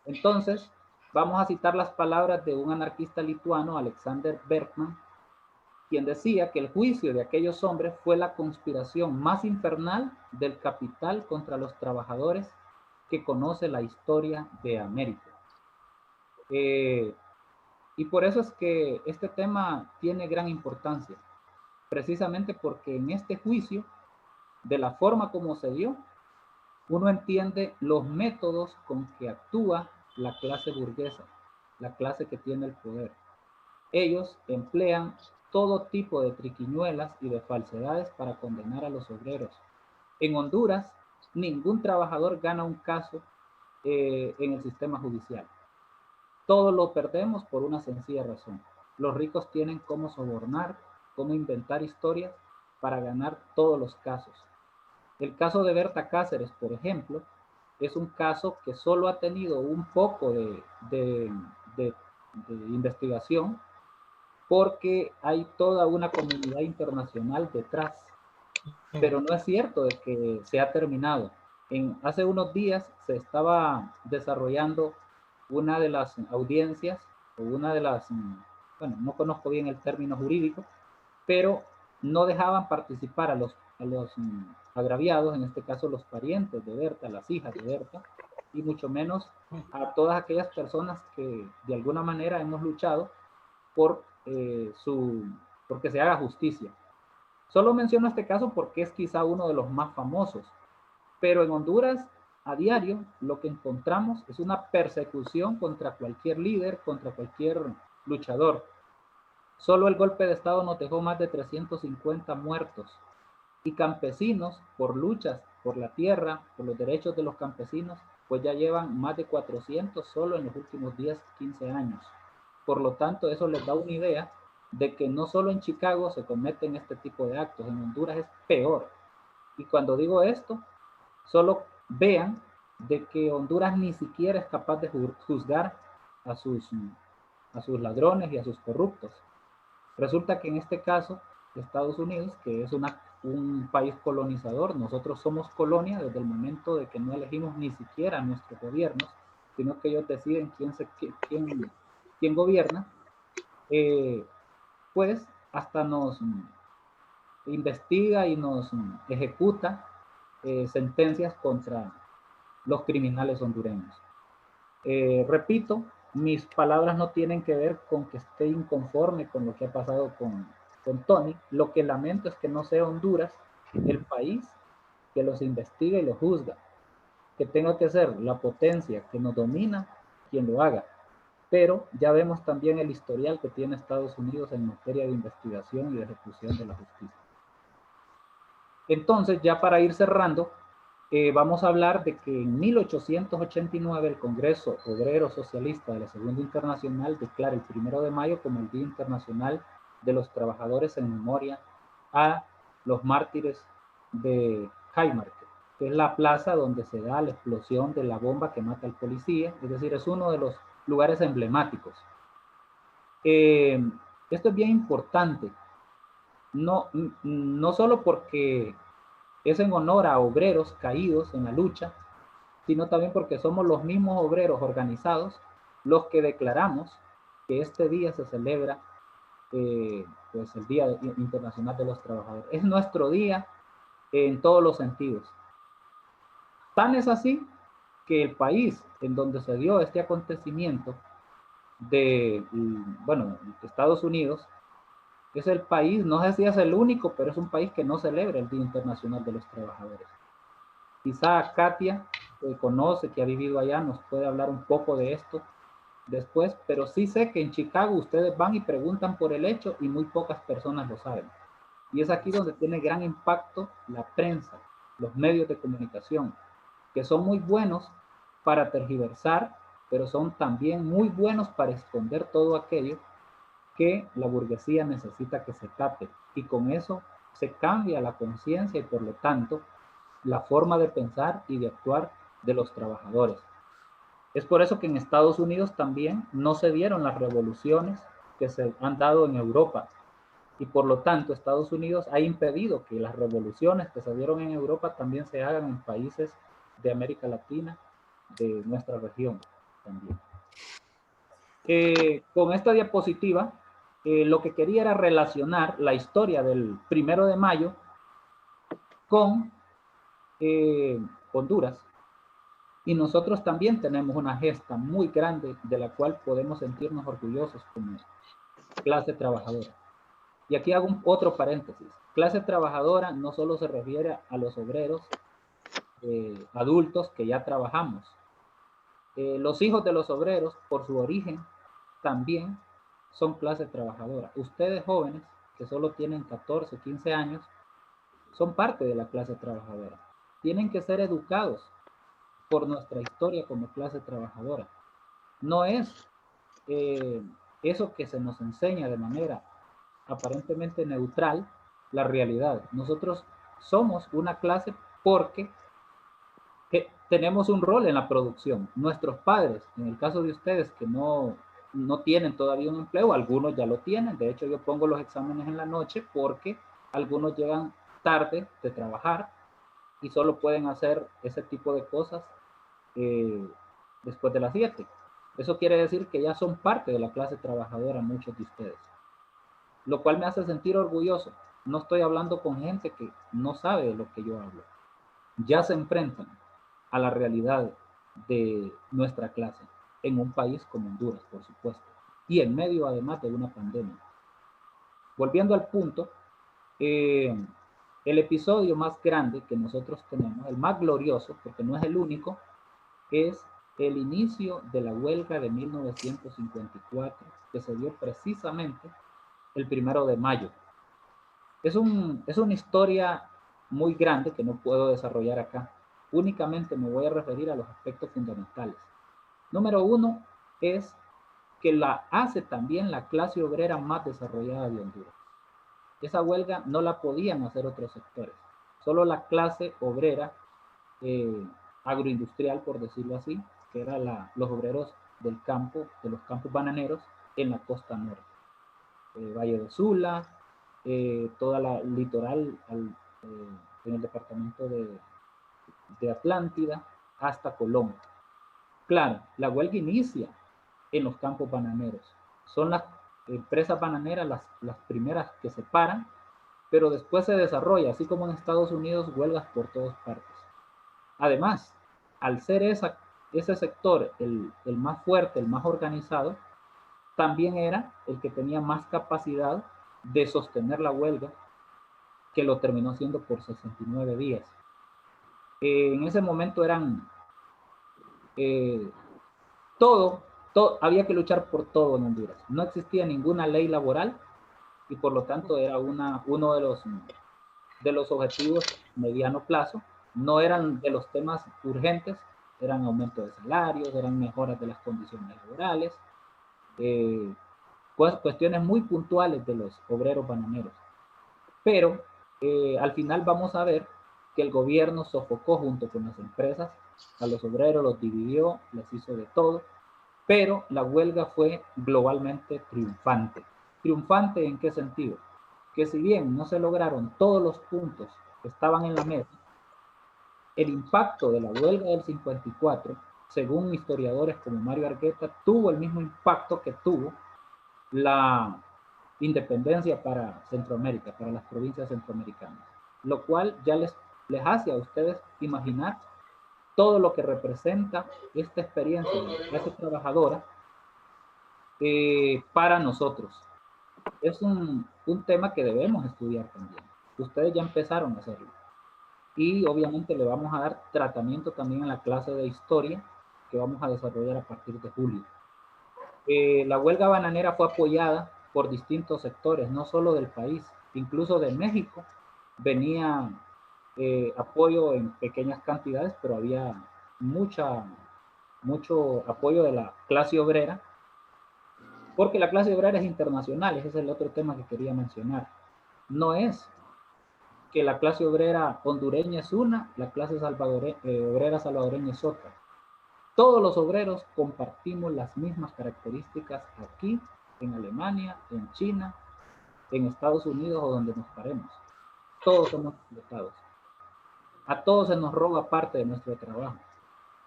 Entonces, vamos a citar las palabras de un anarquista lituano, Alexander Berkman, quien decía que el juicio de aquellos hombres fue la conspiración más infernal del capital contra los trabajadores que conoce la historia de América. Y por eso es que este tema tiene gran importancia, precisamente porque en este juicio, de la forma como se dio, uno entiende los métodos con que actúa la clase burguesa, la clase que tiene el poder. Ellos emplean todo tipo de triquiñuelas y de falsedades para condenar a los obreros. En Honduras, ningún trabajador gana un caso en el sistema judicial. Todo lo perdemos por una sencilla razón. Los ricos tienen cómo sobornar, cómo inventar historias para ganar todos los casos. El caso de Berta Cáceres, por ejemplo, es un caso que solo ha tenido un poco de investigación, porque hay toda una comunidad internacional detrás. Pero no es cierto de que se ha terminado. Hace unos días se estaba desarrollando una de las audiencias, o una de las, bueno, no conozco bien el término jurídico, pero no dejaban participar a los agraviados, en este caso los parientes de Berta, las hijas de Berta, y mucho menos a todas aquellas personas que de alguna manera hemos luchado por porque se haga justicia. Solo menciono este caso porque es quizá uno de los más famosos, pero en Honduras a diario lo que encontramos es una persecución contra cualquier líder, contra cualquier luchador. Solo el golpe de Estado nos dejó más de 350 muertos, y campesinos, por luchas por la tierra, por los derechos de los campesinos, pues ya llevan más de 400 solo en los últimos 10, 15 años. Por lo tanto, eso les da una idea de que no solo en Chicago se cometen este tipo de actos, en Honduras es peor. Y cuando digo esto, solo vean de que Honduras ni siquiera es capaz de juzgar a sus ladrones y a sus corruptos. Resulta que en este caso, Estados Unidos, que es un país colonizador, nosotros somos colonia desde el momento de que no elegimos ni siquiera a nuestros gobiernos, sino que ellos deciden quién gobierna, pues hasta nos investiga y nos ejecuta sentencias contra los criminales hondureños. Repito, mis palabras no tienen que ver con que esté inconforme con lo que ha pasado con Tony. Lo que lamento es que no sea Honduras el país que los investiga y los juzga, que tenga que ser la potencia que nos domina quien lo haga. Pero ya vemos también el historial que tiene Estados Unidos en materia de investigación y de ejecución de la justicia. Entonces, ya para ir cerrando, vamos a hablar de que en 1889 el Congreso Obrero Socialista de la Segunda Internacional declara el 1 de mayo como el Día Internacional de los Trabajadores en memoria a los mártires de Haymarket, que es la plaza donde se da la explosión de la bomba que mata al policía, es decir, es uno de los lugares emblemáticos. Esto es bien importante, no solo porque es en honor a obreros caídos en la lucha, sino también porque somos los mismos obreros organizados los que declaramos que este día se celebra pues el Día Internacional de los Trabajadores. Es nuestro día en todos los sentidos. Tan es así que el país en donde se dio este acontecimiento de, bueno, Estados Unidos, es el país, no sé si es el único, pero es un país que no celebra el Día Internacional de los Trabajadores. Quizá Katia, que conoce, que ha vivido allá, nos puede hablar un poco de esto después, pero sí sé que en Chicago ustedes van y preguntan por el hecho y muy pocas personas lo saben. Y es aquí donde tiene gran impacto la prensa, los medios de comunicación, que son muy buenos para tergiversar, pero son también muy buenos para esconder todo aquello que la burguesía necesita que se tape. Y con eso se cambia la conciencia y por lo tanto la forma de pensar y de actuar de los trabajadores. Es por eso que en Estados Unidos también no se dieron las revoluciones que se han dado en Europa. Y por lo tanto, Estados Unidos ha impedido que las revoluciones que se dieron en Europa también se hagan en países de América Latina, de nuestra región también. Con esta diapositiva, lo que quería era relacionar la historia del 1 de mayo con Honduras. Y nosotros también tenemos una gesta muy grande de la cual podemos sentirnos orgullosos como clase trabajadora. Y aquí hago otro paréntesis. Clase trabajadora no solo se refiere a los obreros adultos que ya trabajamos. Los hijos de los obreros, por su origen, también son clase trabajadora. Ustedes jóvenes, que solo tienen 14, 15 años, son parte de la clase trabajadora. Tienen que ser educados por nuestra historia como clase trabajadora. No es eso que se nos enseña de manera aparentemente neutral la realidad. Nosotros somos una clase porque tenemos un rol en la producción. Nuestros padres, en el caso de ustedes que no tienen todavía un empleo, algunos ya lo tienen. De hecho, yo pongo los exámenes en la noche porque algunos llegan tarde de trabajar y solo pueden hacer ese tipo de cosas después de las 7. Eso quiere decir que ya son parte de la clase trabajadora muchos de ustedes, lo cual me hace sentir orgulloso. No estoy hablando con gente que no sabe de lo que yo hablo. Ya se enfrentan a la realidad de nuestra clase en un país como Honduras, por supuesto, y en medio además de una pandemia. Volviendo al punto, el episodio más grande que nosotros tenemos, el más glorioso, porque no es el único, es el inicio de la huelga de 1954, que se dio precisamente el 1 de mayo. Es una historia muy grande que no puedo desarrollar acá. Únicamente me voy a referir a los aspectos fundamentales. Número 1 es que la hace también la clase obrera más desarrollada de Honduras. Esa huelga no la podían hacer otros sectores. Solo la clase obrera agroindustrial, por decirlo así, que eran los obreros del campo, de los campos bananeros en la costa norte. Valle de Sula, toda la litoral en el departamento de Atlántida hasta Colón. Claro, la huelga inicia en los campos bananeros. Son las empresas bananeras las primeras que se paran, pero después se desarrolla, así como en Estados Unidos, huelgas por todas partes. Además, al ser ese sector el más fuerte, el más organizado, también era el que tenía más capacidad de sostener la huelga, que lo terminó haciendo por 69 días. En ese momento eran había que luchar por todo en Honduras. No existía ninguna ley laboral y por lo tanto era uno de los objetivos a mediano plazo. No eran de los temas urgentes, eran aumento de salarios, eran mejoras de las condiciones laborales, cuestiones muy puntuales de los obreros bananeros. Pero al final vamos a ver que el gobierno sofocó junto con las empresas a los obreros, los dividió, les hizo de todo, pero la huelga fue globalmente triunfante. ¿Triunfante en qué sentido? Que si bien no se lograron todos los puntos que estaban en la mesa, el impacto de la huelga del 54, según historiadores como Mario Argueta, tuvo el mismo impacto que tuvo la independencia para Centroamérica, para las provincias centroamericanas, lo cual ya les hace a ustedes imaginar todo lo que representa esta experiencia de la clase trabajadora para nosotros. Es un tema que debemos estudiar también. Ustedes ya empezaron a hacerlo. Y obviamente le vamos a dar tratamiento también en la clase de historia que vamos a desarrollar a partir de julio. La huelga bananera fue apoyada por distintos sectores, no solo del país, incluso de México. Venía apoyo en pequeñas cantidades, pero había mucho apoyo de la clase obrera, porque la clase obrera es internacional. Ese es el otro tema que quería mencionar. No es que la clase obrera hondureña es una, la clase obrera salvadoreña es otra. Todos los obreros compartimos las mismas características aquí, en Alemania, en China, en Estados Unidos o donde nos paremos. Todos somos explotados. A todos se nos roba parte de nuestro trabajo.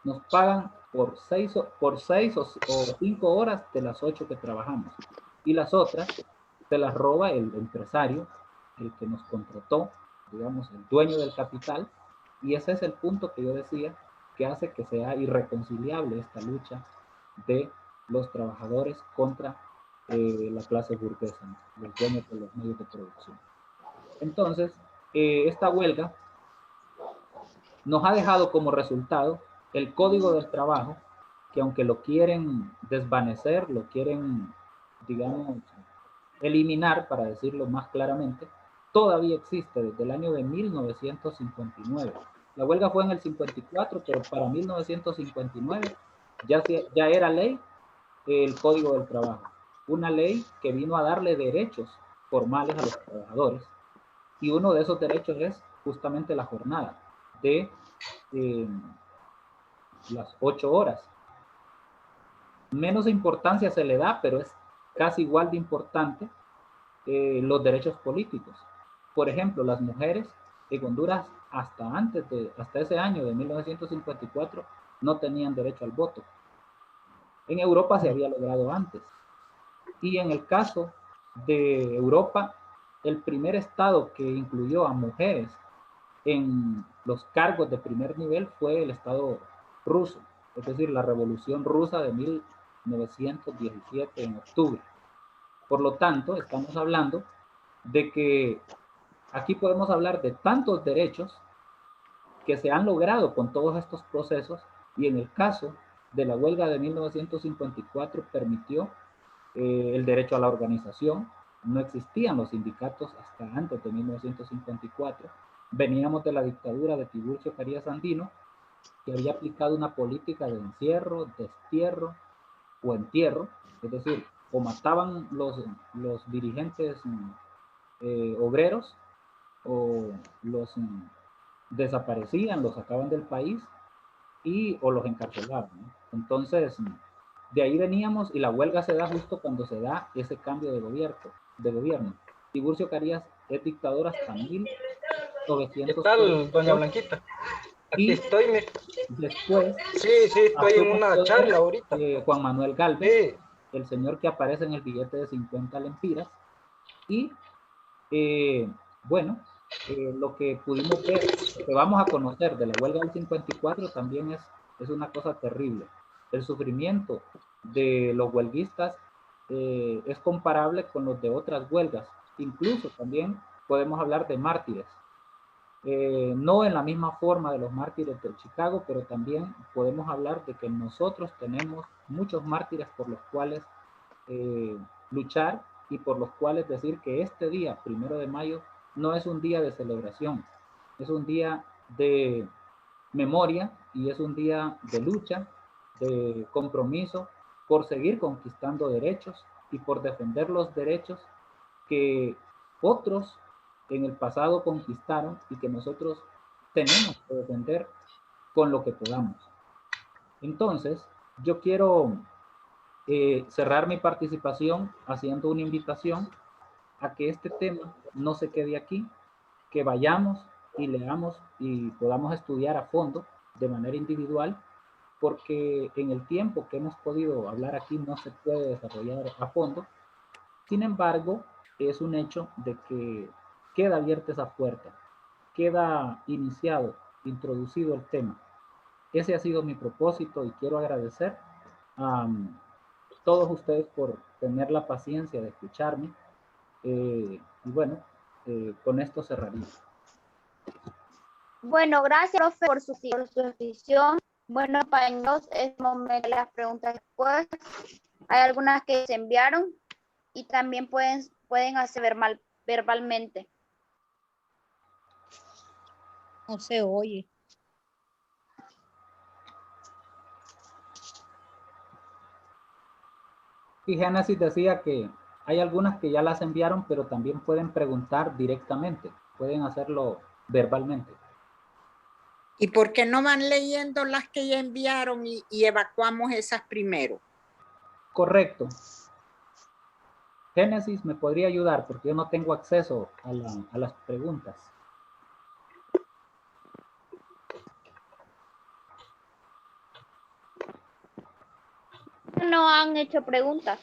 Nos pagan por 6 o 5 horas de las 8 que trabajamos. Y las otras se las roba el empresario, el que nos contrató, digamos, el dueño del capital. Y ese es el punto que yo decía, que hace que sea irreconciliable esta lucha de los trabajadores contra la clase burguesa, los dueños de los medios de producción. Entonces, esta huelga nos ha dejado como resultado el Código del Trabajo, que aunque lo quieren desvanecer, lo quieren, digamos, eliminar, para decirlo más claramente, todavía existe desde el año de 1959. La huelga fue en el 54, pero para 1959 ya era ley el Código del Trabajo. Una ley que vino a darle derechos formales a los trabajadores. Y uno de esos derechos es justamente la jornada de las 8 horas. Menos importancia se le da, pero es casi igual de importante los derechos políticos. Por ejemplo, las mujeres en Honduras hasta ese año de 1954 no tenían derecho al voto. En Europa se había logrado antes. Y en el caso de Europa, el primer estado que incluyó a mujeres en los cargos de primer nivel fue el estado ruso, es decir, la Revolución Rusa de 1917 en octubre. Por lo tanto, estamos hablando de que aquí podemos hablar de tantos derechos que se han logrado con todos estos procesos, y en el caso de la huelga de 1954 permitió el derecho a la organización. No existían los sindicatos hasta antes de 1954. Veníamos de la dictadura de Tiburcio Carías Andino, que había aplicado una política de encierro, destierro o entierro, es decir, o mataban los dirigentes obreros, o los desaparecían, los sacaban del país, o los encarcelaban, ¿no? Entonces, de ahí veníamos, y la huelga se da justo cuando se da ese cambio de gobierno. Tiburcio Carías es dictador hasta 1900. ¿Qué tal, doña Blanquita? Aquí estoy, mire. Después, sí, estoy en una charla ahorita. Juan Manuel Gálvez, el señor que aparece en el billete de 50 lempiras. Y bueno, lo que pudimos ver, lo que vamos a conocer de la huelga del 54 también es una cosa terrible. El sufrimiento de los huelguistas es comparable con los de otras huelgas. Incluso también podemos hablar de mártires. No en la misma forma de los mártires de Chicago, pero también podemos hablar de que nosotros tenemos muchos mártires por los cuales luchar, y por los cuales decir que este día, 1 de mayo, no es un día de celebración, es un día de memoria, y es un día de lucha, de compromiso por seguir conquistando derechos y por defender los derechos que otros en el pasado conquistaron y que nosotros tenemos que defender con lo que podamos. Entonces, yo quiero cerrar mi participación haciendo una invitación a que este tema no se quede aquí, que vayamos y leamos y podamos estudiar a fondo de manera individual, porque en el tiempo que hemos podido hablar aquí no se puede desarrollar a fondo. Sin embargo, es un hecho de que queda abierta esa puerta, queda introducido el tema. Ese ha sido mi propósito, y quiero agradecer todos ustedes por tener la paciencia de escucharme. Y bueno, con esto cerraría. Bueno, gracias, profe, por su exposición. Bueno, compañeros, es momento de las preguntas después. Hay algunas que se enviaron y también pueden hacer verbalmente. No se oye. Y Génesis decía que hay algunas que ya las enviaron, pero también pueden preguntar directamente. Pueden hacerlo verbalmente. ¿Y por qué no van leyendo las que ya enviaron y evacuamos esas primero? Correcto. Génesis me podría ayudar porque yo no tengo acceso a las preguntas. No han hecho preguntas.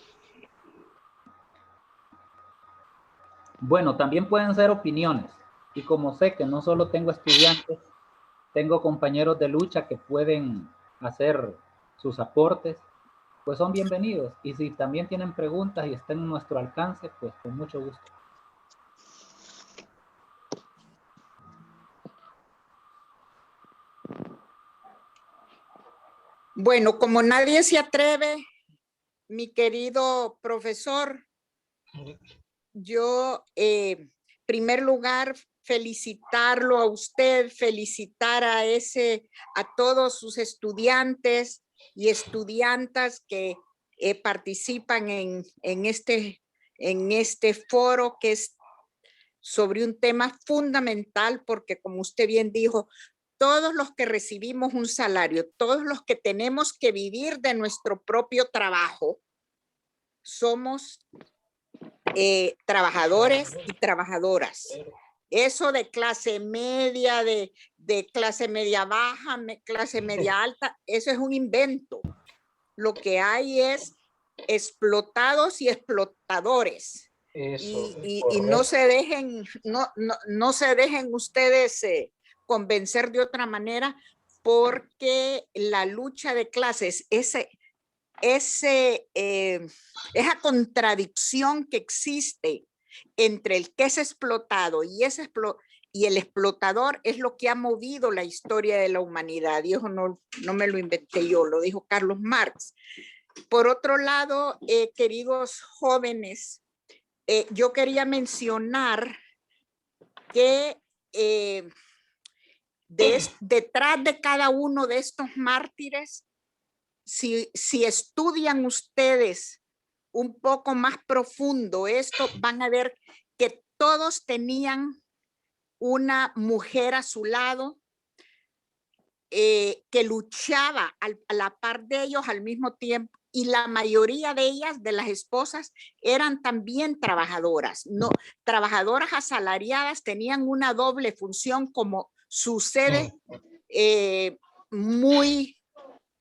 Bueno, también pueden ser opiniones. Y como sé que no solo tengo estudiantes, tengo compañeros de lucha que pueden hacer sus aportes, pues son bienvenidos. Y si también tienen preguntas y están en nuestro alcance, pues con mucho gusto. Bueno, como nadie se atreve, mi querido profesor, yo, en primer lugar, felicitarlo a usted, felicitar a todos sus estudiantes y estudiantas que participan en este foro, que es sobre un tema fundamental, porque como usted bien dijo, todos los que recibimos un salario, todos los que tenemos que vivir de nuestro propio trabajo, somos trabajadores y trabajadoras. Eso de clase media, de clase media baja, clase media alta, eso es un invento. Lo que hay es explotados y explotadores. Y no se dejen, no se dejen ustedes convencer de otra manera, porque la lucha de clases, esa contradicción que existe entre el que es explotado y el explotador, es lo que ha movido la historia de la humanidad. Y eso no me lo inventé yo, lo dijo Carlos Marx. Por otro lado, queridos jóvenes, yo quería mencionar que detrás de cada uno de estos mártires, si estudian ustedes un poco más profundo esto, van a ver que todos tenían una mujer a su lado que luchaba a la par de ellos al mismo tiempo, y la mayoría de ellas, de las esposas, eran también trabajadoras, no trabajadoras asalariadas, tenían una doble función, como sucede muy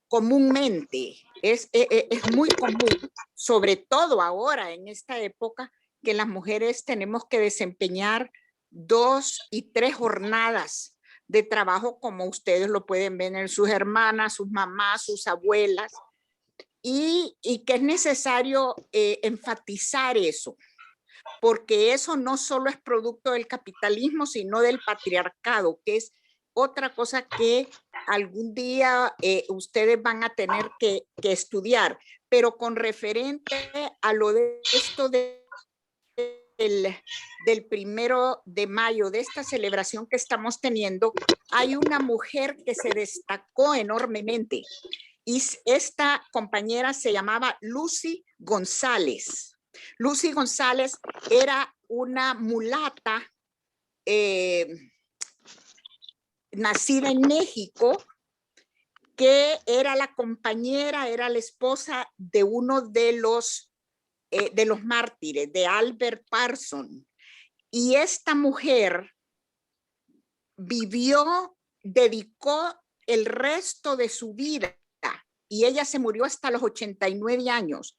comúnmente. Es muy común, sobre todo ahora en esta época, que las mujeres tenemos que desempeñar 2 y 3 jornadas de trabajo, como ustedes lo pueden ver en sus hermanas, sus mamás, sus abuelas, y que es necesario enfatizar eso, porque eso no solo es producto del capitalismo, sino del patriarcado, que es otra cosa que algún día ustedes van a tener que estudiar. Pero con referente a lo de esto del 1 de mayo, de esta celebración que estamos teniendo, hay una mujer que se destacó enormemente, y esta compañera se llamaba Lucy González. Lucy González era una mulata nacida en México, que era la compañera, era la esposa de uno de los mártires, de Albert Parson. Y esta mujer dedicó el resto de su vida, y ella se murió hasta los 89 años,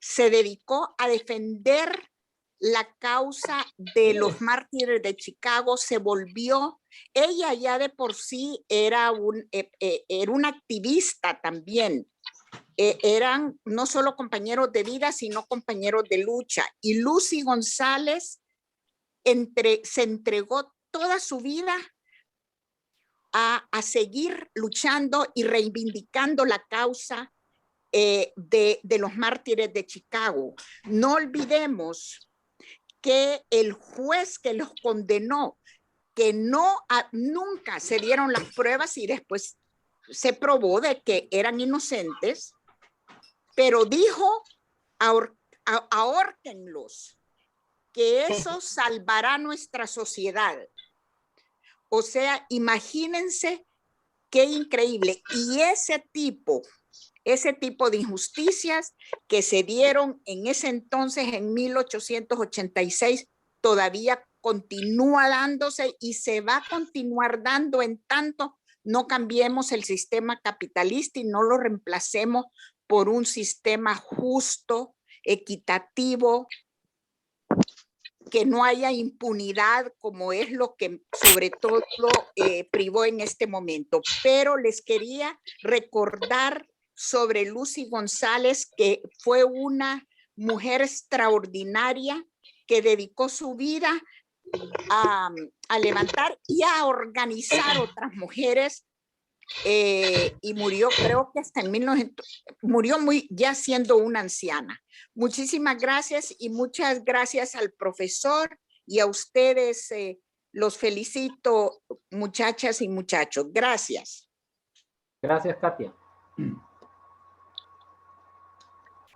se dedicó a defender la causa de los mártires de Chicago. Se volvió, ella ya de por sí era una activista también, eran no solo compañeros de vida, sino compañeros de lucha. Y Lucy González se entregó toda su vida a seguir luchando y reivindicando la causa de los mártires de Chicago. No olvidemos que el juez que los condenó, que nunca se dieron las pruebas y después se probó de que eran inocentes, pero dijo, ahórquenlos, que eso salvará nuestra sociedad. O sea, imagínense qué increíble. Y ese tipo de injusticias que se dieron en ese entonces, en 1886, todavía continúa dándose y se va a continuar dando en tanto no cambiemos el sistema capitalista y no lo reemplacemos por un sistema justo, equitativo, que no haya impunidad, como es lo que sobre todo privó en este momento. Pero les quería recordar sobre Lucy González, que fue una mujer extraordinaria que dedicó su vida a levantar y a organizar otras mujeres, y murió, creo que hasta en 1900, murió ya siendo una anciana. Muchísimas gracias y muchas gracias al profesor y a ustedes. Los felicito, muchachas y muchachos. Gracias. Gracias, Katia.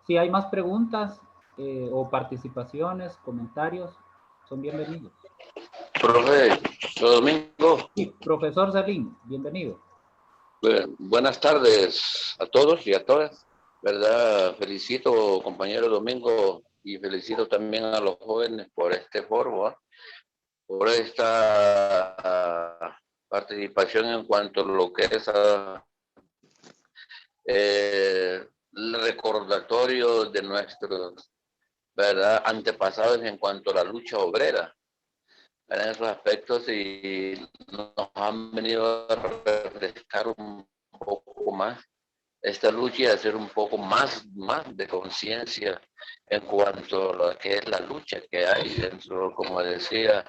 Si hay más preguntas o participaciones, comentarios, son bienvenidos. Profe Domingo. Sí, profesor Salim, bienvenido. Buenas tardes a todos y a todas. ¿Verdad? Felicito, compañero Domingo, y felicito también a los jóvenes por este foro, por esta participación en cuanto a lo que es el recordatorio de nuestros, ¿verdad?, antepasados en cuanto a la lucha obrera, ¿verdad?, en esos aspectos, y nos han venido a refrescar un poco más esta lucha y hacer un poco más de conciencia en cuanto a lo que es la lucha que hay dentro, como decía,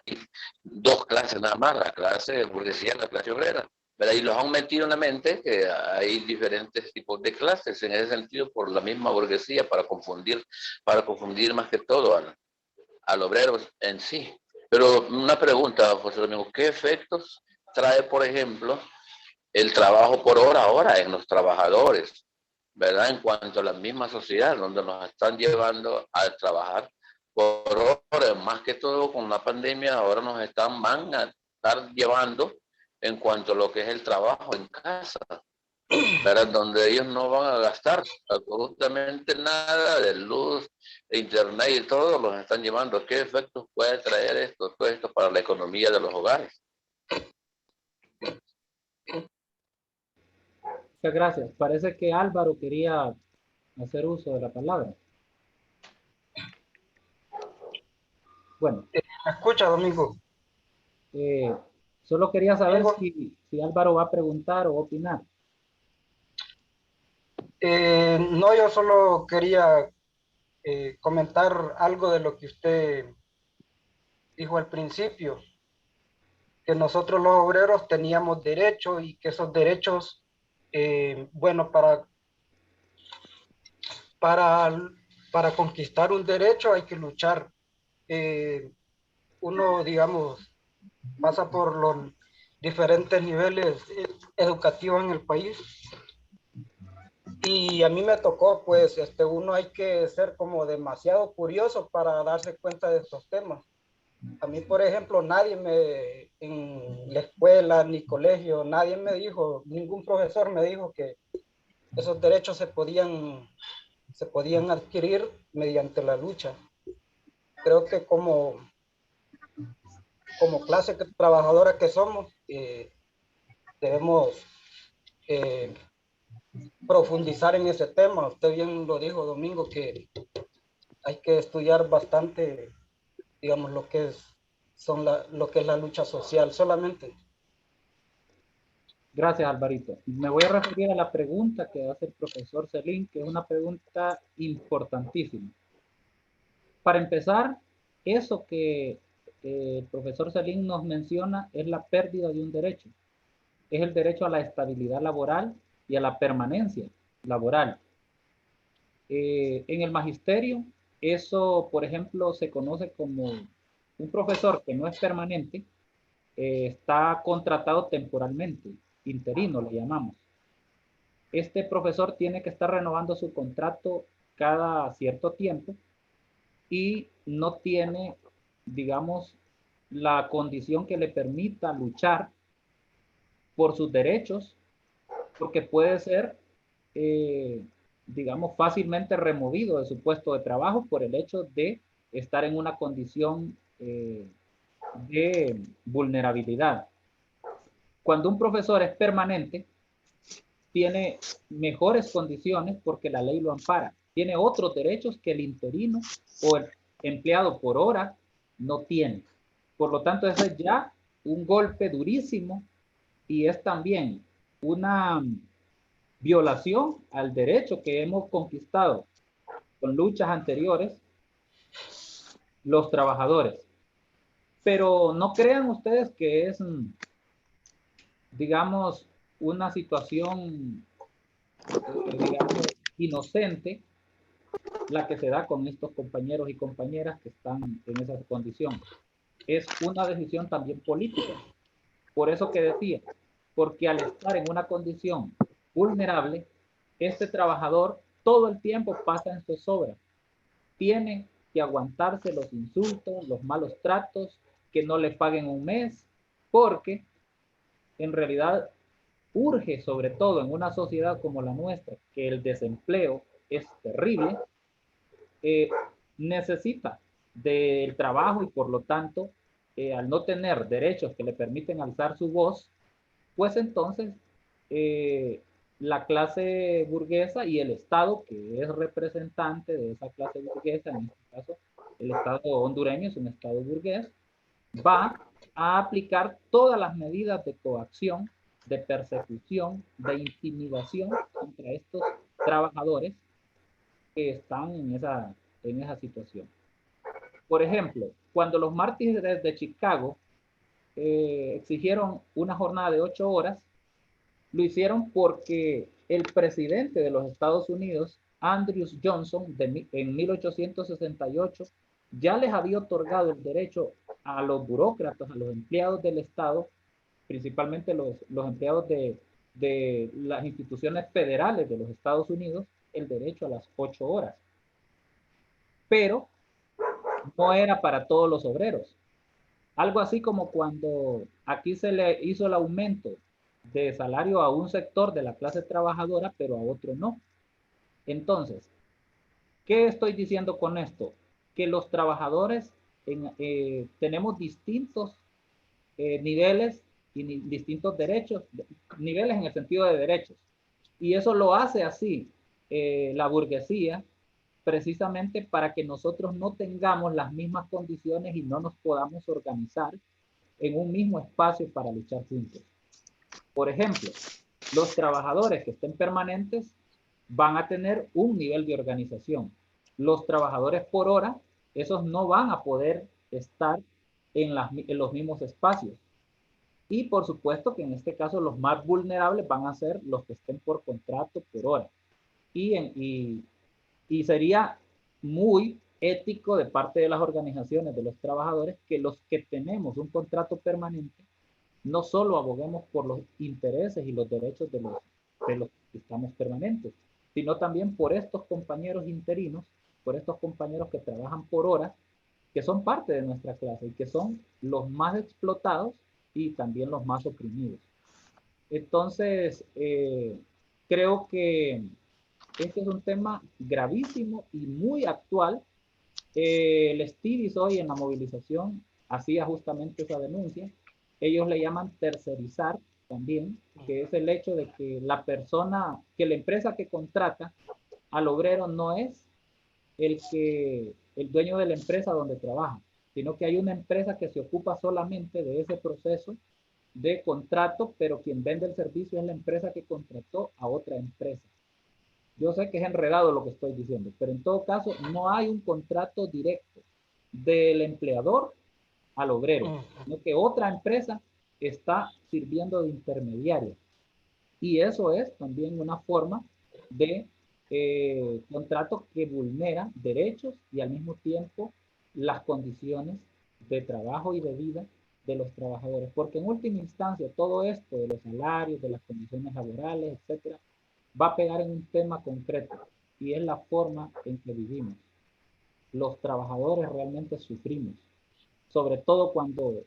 dos clases nada más, la clase burguesía y la clase obrera, ¿verdad? Y los han metido en la mente que hay diferentes tipos de clases en ese sentido por la misma burguesía, para confundir más que todo al obrero en sí. Pero una pregunta, José Domingo, ¿qué efectos trae, por ejemplo, el trabajo por hora ahora en los trabajadores, ¿verdad? En cuanto a la misma sociedad, donde nos están llevando a trabajar por hora, más que todo con la pandemia, ahora van a estar llevando en cuanto a lo que es el trabajo en casa, ¿verdad? Donde ellos no van a gastar absolutamente nada de luz, de internet y todo, los están llevando. ¿Qué efectos puede traer todo esto para la economía de los hogares? Muchas gracias. Parece que Álvaro quería hacer uso de la palabra. Bueno. ¿Me escucha, Domingo? Solo quería saber si Álvaro va a preguntar o opinar. No, yo solo quería comentar algo de lo que usted dijo al principio, que nosotros los obreros teníamos derechos y que esos derechos, bueno, para conquistar un derecho hay que luchar. Uno, digamos, pasa por los diferentes niveles educativos en el país. Y a mí me tocó, pues, uno hay que ser como demasiado curioso para darse cuenta de estos temas. A mí, por ejemplo, en la escuela ni colegio, nadie me dijo, ningún profesor me dijo que esos derechos se podían adquirir mediante la lucha. Creo que como clase trabajadora que somos, debemos profundizar en ese tema. Usted bien lo dijo, Domingo, que hay que estudiar bastante, digamos, lo que es la lucha social solamente. Gracias, Alvarito. Me voy a referir a la pregunta que hace el profesor Celín, que es una pregunta importantísima. Para empezar, eso que el profesor Celín nos menciona es la pérdida de un derecho. Es el derecho a la estabilidad laboral y a la permanencia laboral. En el magisterio, eso, por ejemplo, se conoce como un profesor que no es permanente, está contratado temporalmente, interino le llamamos. Este profesor tiene que estar renovando su contrato cada cierto tiempo y no tiene, digamos, la condición que le permita luchar por sus derechos, porque puede ser, digamos, fácilmente removido de su puesto de trabajo por el hecho de estar en una condición de vulnerabilidad. Cuando un profesor es permanente, tiene mejores condiciones porque la ley lo ampara. Tiene otros derechos que el interino o el empleado por hora no tiene. Por lo tanto, eso es ya un golpe durísimo y es también una violación al derecho que hemos conquistado con luchas anteriores los trabajadores. Pero no crean ustedes que es, digamos, una situación, digamos, inocente la que se da con estos compañeros y compañeras que están en esa condición. Es una decisión también política. Por eso que decía, porque al estar en una condición vulnerable, este trabajador todo el tiempo pasa en zozobra. Tiene que aguantarse los insultos, los malos tratos, que no le paguen un mes, porque en realidad urge, sobre todo en una sociedad como la nuestra, que el desempleo es terrible, necesita del trabajo y por lo tanto, al no tener derechos que le permiten alzar su voz, pues entonces la clase burguesa y el Estado, que es representante de esa clase burguesa, en este caso el Estado hondureño es un Estado burgués, va a aplicar todas las medidas de coacción, de persecución, de intimidación contra estos trabajadores que están en esa situación. Por ejemplo, cuando los mártires de Chicago exigieron una jornada de 8 horas, lo hicieron porque el presidente de los Estados Unidos, Andrew Johnson, en 1868, ya les había otorgado el derecho a los burócratas, a los empleados del Estado, principalmente los empleados de las instituciones federales de los Estados Unidos, el derecho a las 8 horas. Pero no era para todos los obreros. Algo así como cuando aquí se le hizo el aumento de salario a un sector de la clase trabajadora, pero a otro no. Entonces, ¿qué estoy diciendo con esto? Que los trabajadores tenemos distintos niveles y distintos derechos, niveles en el sentido de derechos. Y eso lo hace así la burguesía, precisamente para que nosotros no tengamos las mismas condiciones y no nos podamos organizar en un mismo espacio para luchar juntos. Por ejemplo, los trabajadores que estén permanentes van a tener un nivel de organización. Los trabajadores por hora, esos no van a poder estar en los mismos espacios. Y por supuesto que en este caso los más vulnerables van a ser los que estén por contrato por hora. Y sería muy ético de parte de las organizaciones de los trabajadores que los que tenemos un contrato permanente no solo aboguemos por los intereses y los derechos de los que estamos permanentes, sino también por estos compañeros interinos, por estos compañeros que trabajan por horas, que son parte de nuestra clase y que son los más explotados y también los más oprimidos. Entonces, creo que este es un tema gravísimo y muy actual. El Stidis hoy en la movilización hacía justamente esa denuncia. Ellos le llaman tercerizar también, que es el hecho de que la persona, que la empresa que contrata al obrero no es el dueño de la empresa donde trabaja, sino que hay una empresa que se ocupa solamente de ese proceso de contrato, pero quien vende el servicio es la empresa que contrató a otra empresa. Yo sé que es enredado lo que estoy diciendo, pero en todo caso no hay un contrato directo del empleador al obrero, sino que otra empresa está sirviendo de intermediaria. Y eso es también una forma de contrato que vulnera derechos y al mismo tiempo las condiciones de trabajo y de vida de los trabajadores. Porque en última instancia todo esto de los salarios, de las condiciones laborales, etcétera, va a pegar en un tema concreto y es la forma en que vivimos. Los trabajadores realmente sufrimos, sobre todo cuando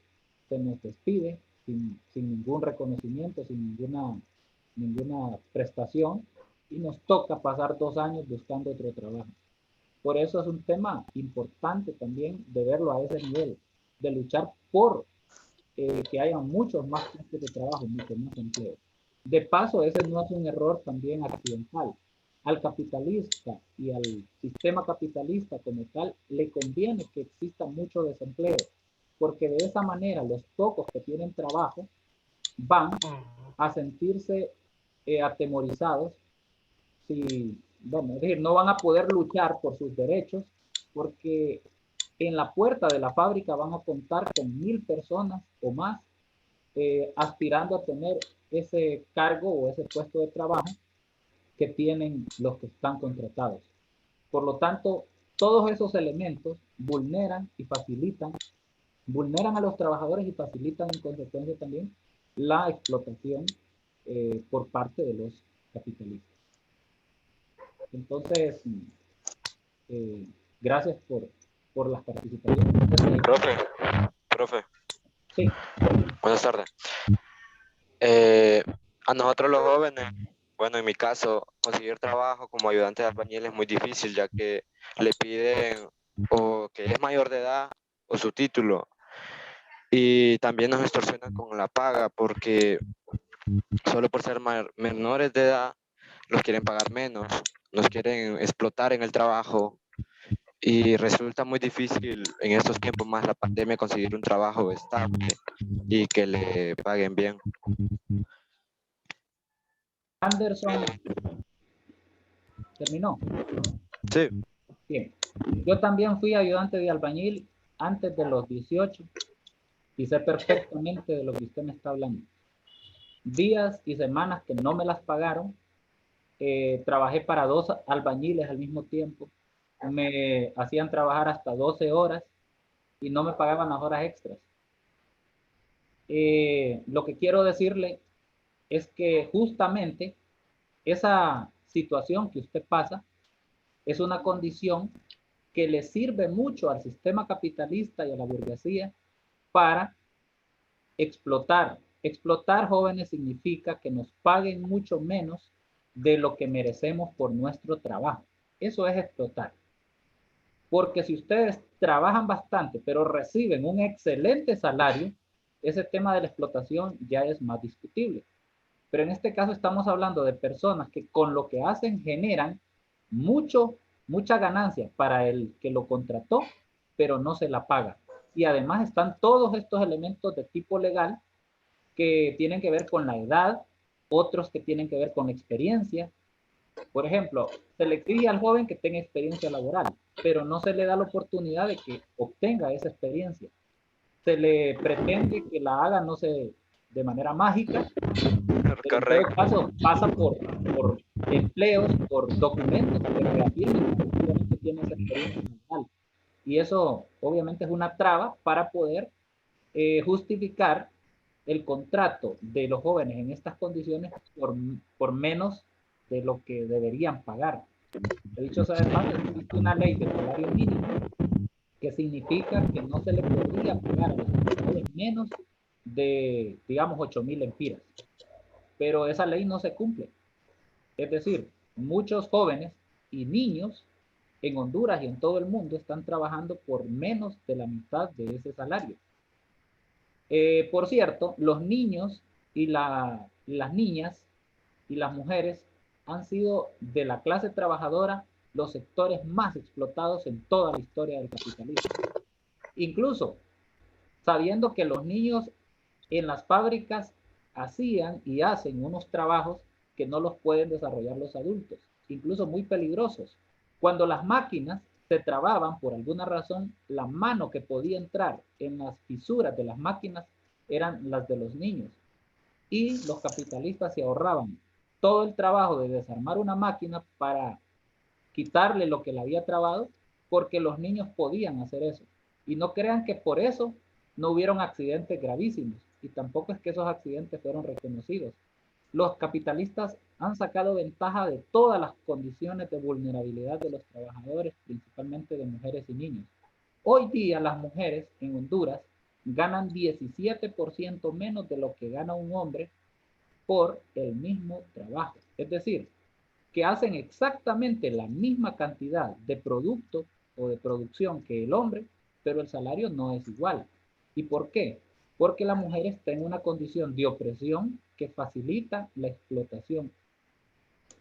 se nos despide sin ningún reconocimiento, sin ninguna prestación y nos toca pasar 2 años buscando otro trabajo. Por eso es un tema importante también de verlo a ese nivel, de luchar por que haya muchos más puestos de trabajo, mucho más empleo. De paso, ese no es un error también accidental. Al capitalista y al sistema capitalista como tal le conviene que exista mucho desempleo, porque de esa manera los pocos que tienen trabajo van a sentirse atemorizados, es decir, no van a poder luchar por sus derechos, porque en la puerta de la fábrica van a contar con 1000 personas o más aspirando a tener ese cargo o ese puesto de trabajo que tienen los que están contratados. Por lo tanto, todos esos elementos vulneran a los trabajadores y facilitan en consecuencia también la explotación por parte de los capitalistas. Entonces, gracias por las participaciones. Profe. Sí. Buenas tardes. A nosotros los jóvenes, bueno, en mi caso, conseguir trabajo como ayudante de albañil es muy difícil, ya que le piden o que es mayor de edad o su título. Y también nos extorsionan con la paga, porque solo por ser menores de edad los quieren pagar menos, nos quieren explotar en el trabajo. Y resulta muy difícil en estos tiempos más la pandemia conseguir un trabajo estable y que le paguen bien. Anderson, ¿terminó? Sí. Bien. Yo también fui ayudante de albañil antes de los 18 y sé perfectamente de lo que usted me está hablando. Días y semanas que no me las pagaron, trabajé para 2 albañiles al mismo tiempo, me hacían trabajar hasta 12 horas y no me pagaban las horas extras. Lo que quiero decirle es que justamente esa situación que usted pasa es una condición que le sirve mucho al sistema capitalista y a la burguesía para explotar. Explotar jóvenes significa que nos paguen mucho menos de lo que merecemos por nuestro trabajo. Eso es explotar. Porque si ustedes trabajan bastante, pero reciben un excelente salario, ese tema de la explotación ya es más discutible. Pero en este caso estamos hablando de personas que con lo que hacen generan mucha ganancia para el que lo contrató, pero no se la paga. Y además están todos estos elementos de tipo legal que tienen que ver con la edad, otros que tienen que ver con experiencia. Por ejemplo, se le exige al joven que tenga experiencia laboral, pero no se le da la oportunidad de que obtenga esa experiencia. Se le pretende que la haga, no sé, de manera mágica. En todo caso, pasa por empleos, por documentos que reafirmen que tiene esa experiencia laboral. Y eso obviamente es una traba para poder justificar el contrato de los jóvenes en estas condiciones por menos de lo que deberían pagar. De dicho sea de paso, existe una ley de salario mínimo que significa que no se le podría pagar a los trabajadores menos de, digamos, 8,000 lempiras. Pero esa ley no se cumple. Es decir, muchos jóvenes y niños en Honduras y en todo el mundo están trabajando por menos de la mitad de ese salario. Por cierto, los niños y las niñas y las mujeres han sido de la clase trabajadora los sectores más explotados en toda la historia del capitalismo. Incluso sabiendo que los niños En las fábricas hacían y hacen unos trabajos que no los pueden desarrollar los adultos, incluso muy peligrosos. Cuando las máquinas se trababan, por alguna razón, la mano que podía entrar en las fisuras de las máquinas eran las de los niños. Y los capitalistas se ahorraban todo el trabajo de desarmar una máquina para quitarle lo que le había trabado, porque los niños podían hacer eso. Y no crean que por eso no hubieron accidentes gravísimos, y tampoco es que esos accidentes fueron reconocidos. Los capitalistas han sacado ventaja de todas las condiciones de vulnerabilidad de los trabajadores, principalmente de mujeres y niños. Hoy día las mujeres en Honduras ganan 17% menos de lo que gana un hombre por el mismo trabajo. Es decir, que hacen exactamente la misma cantidad de producto o de producción que el hombre, pero el salario no es igual. ¿Y por qué? Porque la mujer está en una condición de opresión que facilita la explotación.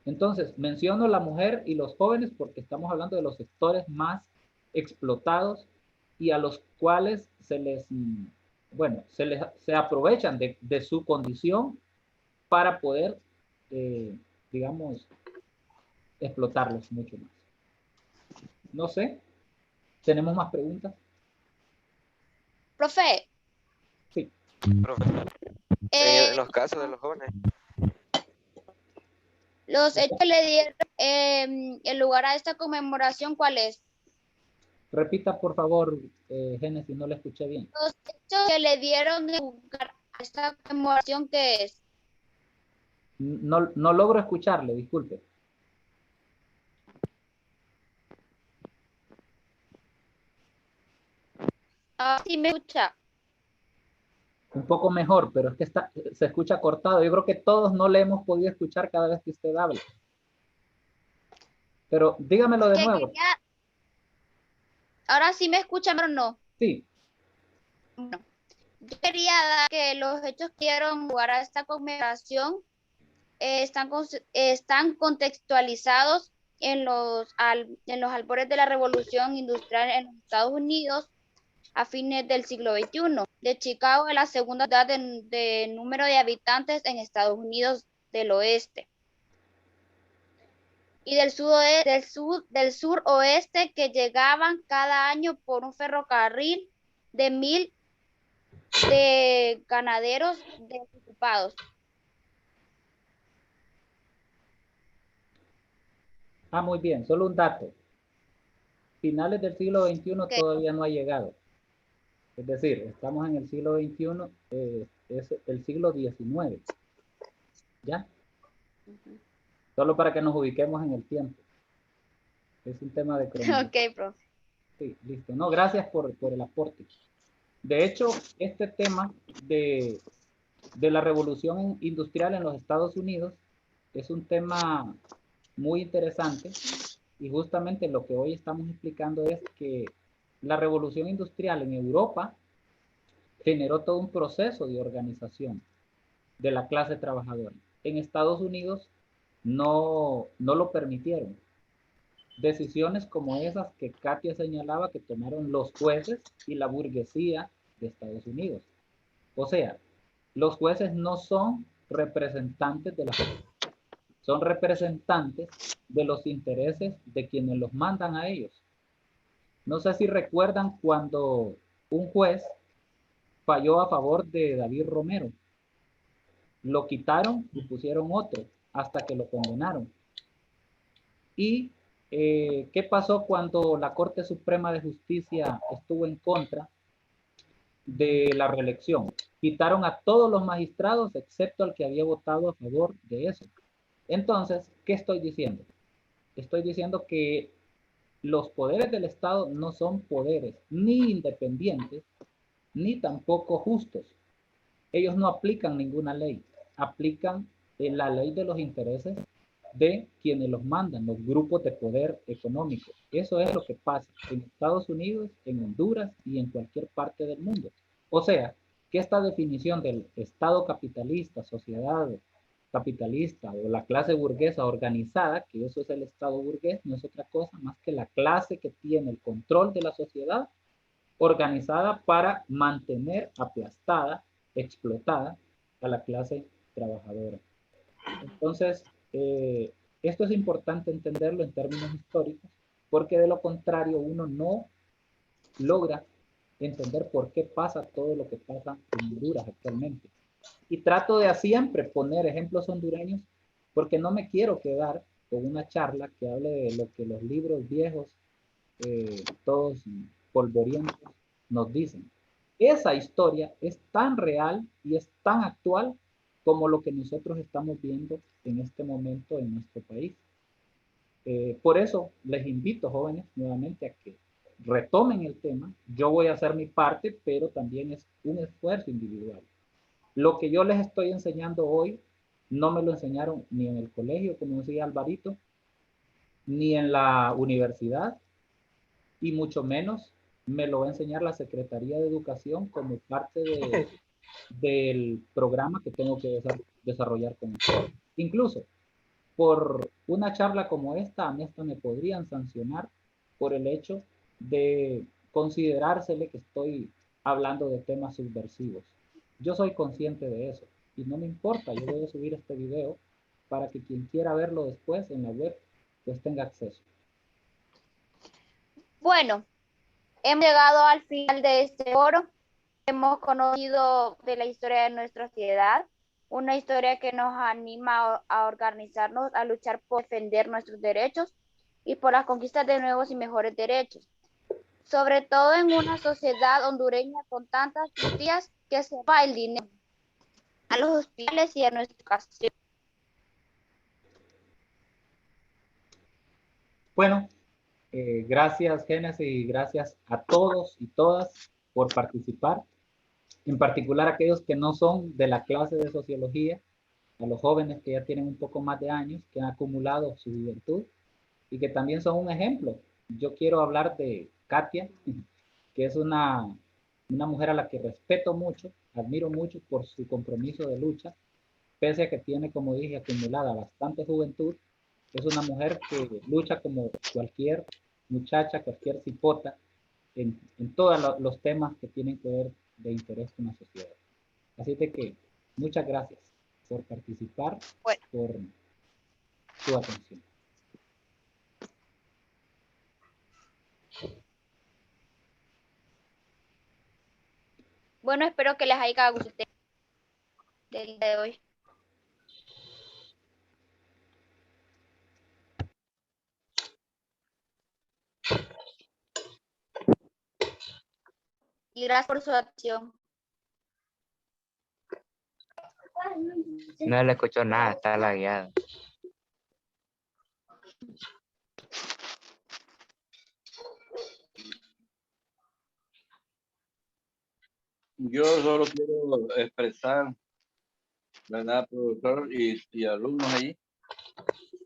Entonces, menciono la mujer y los jóvenes porque estamos hablando de los sectores más explotados y a los cuales se aprovechan de su condición para poder, digamos, explotarlos mucho más. No sé, ¿tenemos más preguntas? Profe. Sí. Profe, en los casos de los jóvenes. Los hechos que le dieron el lugar a esta conmemoración, ¿cuál es? Repita, por favor, Génesis, no le escuché bien. Los hechos que le dieron el lugar a esta conmemoración, ¿qué es? No logro escucharle, disculpe. Ah, sí me escucha. Un poco mejor, pero es que se escucha cortado. Yo creo que todos no le hemos podido escuchar cada vez que usted habla. Pero dígamelo de nuevo. Ahora sí me escucha, pero no. Sí. Bueno, yo quería dar que los hechos que dieron lugar a esta conmemoración están contextualizados en los albores de la revolución industrial en los Estados Unidos a fines del siglo XXI. De Chicago es la segunda ciudad de número de habitantes en Estados Unidos del oeste. Y del suroeste que llegaban cada año por un ferrocarril de 1,000 de ganaderos desocupados. Ah, muy bien, solo un dato. Finales del siglo XXI todavía no ha llegado. Es decir, estamos en el siglo XXI, es el siglo XIX. ¿Ya? Solo para que nos ubiquemos en el tiempo. Es un tema de cronología. Ok, profe. Sí, listo. No, gracias por el aporte. De hecho, este tema de la revolución industrial en los Estados Unidos es un tema muy interesante y justamente lo que hoy estamos explicando es que la revolución industrial en Europa generó todo un proceso de organización de la clase trabajadora. En Estados Unidos no lo permitieron. Decisiones como esas que Katia señalaba que tomaron los jueces y la burguesía de Estados Unidos. O sea, los jueces no son representantes de la sociedad, son representantes de los intereses de quienes los mandan a ellos. No sé si recuerdan cuando un juez falló a favor de David Romero. Lo quitaron y pusieron otro hasta que lo condenaron. ¿Y qué pasó cuando la Corte Suprema de Justicia estuvo en contra de la reelección? Quitaron a todos los magistrados excepto al que había votado a favor de eso. Entonces, ¿qué estoy diciendo? Estoy diciendo que los poderes del Estado no son poderes ni independientes, ni tampoco justos. Ellos no aplican ninguna ley, aplican la ley de los intereses de quienes los mandan, los grupos de poder económico. Eso es lo que pasa en Estados Unidos, en Honduras y en cualquier parte del mundo. O sea, que esta definición del Estado capitalista, sociedad capitalista o la clase burguesa organizada, que eso es el Estado burgués, no es otra cosa más que la clase que tiene el control de la sociedad organizada para mantener aplastada explotada a la clase trabajadora. Entonces, esto es importante entenderlo en términos históricos, porque de lo contrario uno no logra entender por qué pasa todo lo que pasa en Honduras actualmente. Y trato de siempre poner ejemplos hondureños, porque no me quiero quedar con una charla que hable de lo que los libros viejos, todos polvorientos, nos dicen. Esa historia es tan real y es tan actual como lo que nosotros estamos viendo en este momento en nuestro país. Por eso les invito, jóvenes, nuevamente a que retomen el tema. Yo voy a hacer mi parte, pero también es un esfuerzo individual. Lo que yo les estoy enseñando hoy no me lo enseñaron ni en el colegio, como decía Alvarito, ni en la universidad, y mucho menos me lo va a enseñar la Secretaría de Educación como parte del programa que tengo que desarrollar con ustedes. Incluso por una charla como esta, a mí hasta me podrían sancionar por el hecho de considerársele que estoy hablando de temas subversivos. Yo soy consciente de eso y no me importa, yo voy a subir este video para que quien quiera verlo después en la web, pues tenga acceso. Bueno, hemos llegado al final de este foro. Hemos conocido de la historia de nuestra sociedad, una historia que nos anima a organizarnos, a luchar por defender nuestros derechos y por las conquistas de nuevos y mejores derechos. Sobre todo en una sociedad hondureña con tantas noticias que se va el dinero a los hospitales y a nuestra educación. Bueno, gracias Génesis y gracias a todos y todas por participar, en particular aquellos que no son de la clase de sociología, a los jóvenes que ya tienen un poco más de años, que han acumulado su juventud y que también son un ejemplo. Yo quiero hablar de Katia, que es una mujer a la que respeto mucho, admiro mucho por su compromiso de lucha, pese a que tiene, como dije, acumulada bastante juventud. Es una mujer que lucha como cualquier muchacha, cualquier cipota, en todos los temas que tienen que ver de interés con la sociedad. Así de que muchas gracias por participar, por su atención. Bueno, espero que les haya gustado el día de hoy. Y gracias por su atención. No le escucho nada, está lagueado. Yo solo quiero expresar, ¿verdad, profesor y alumnos ahí,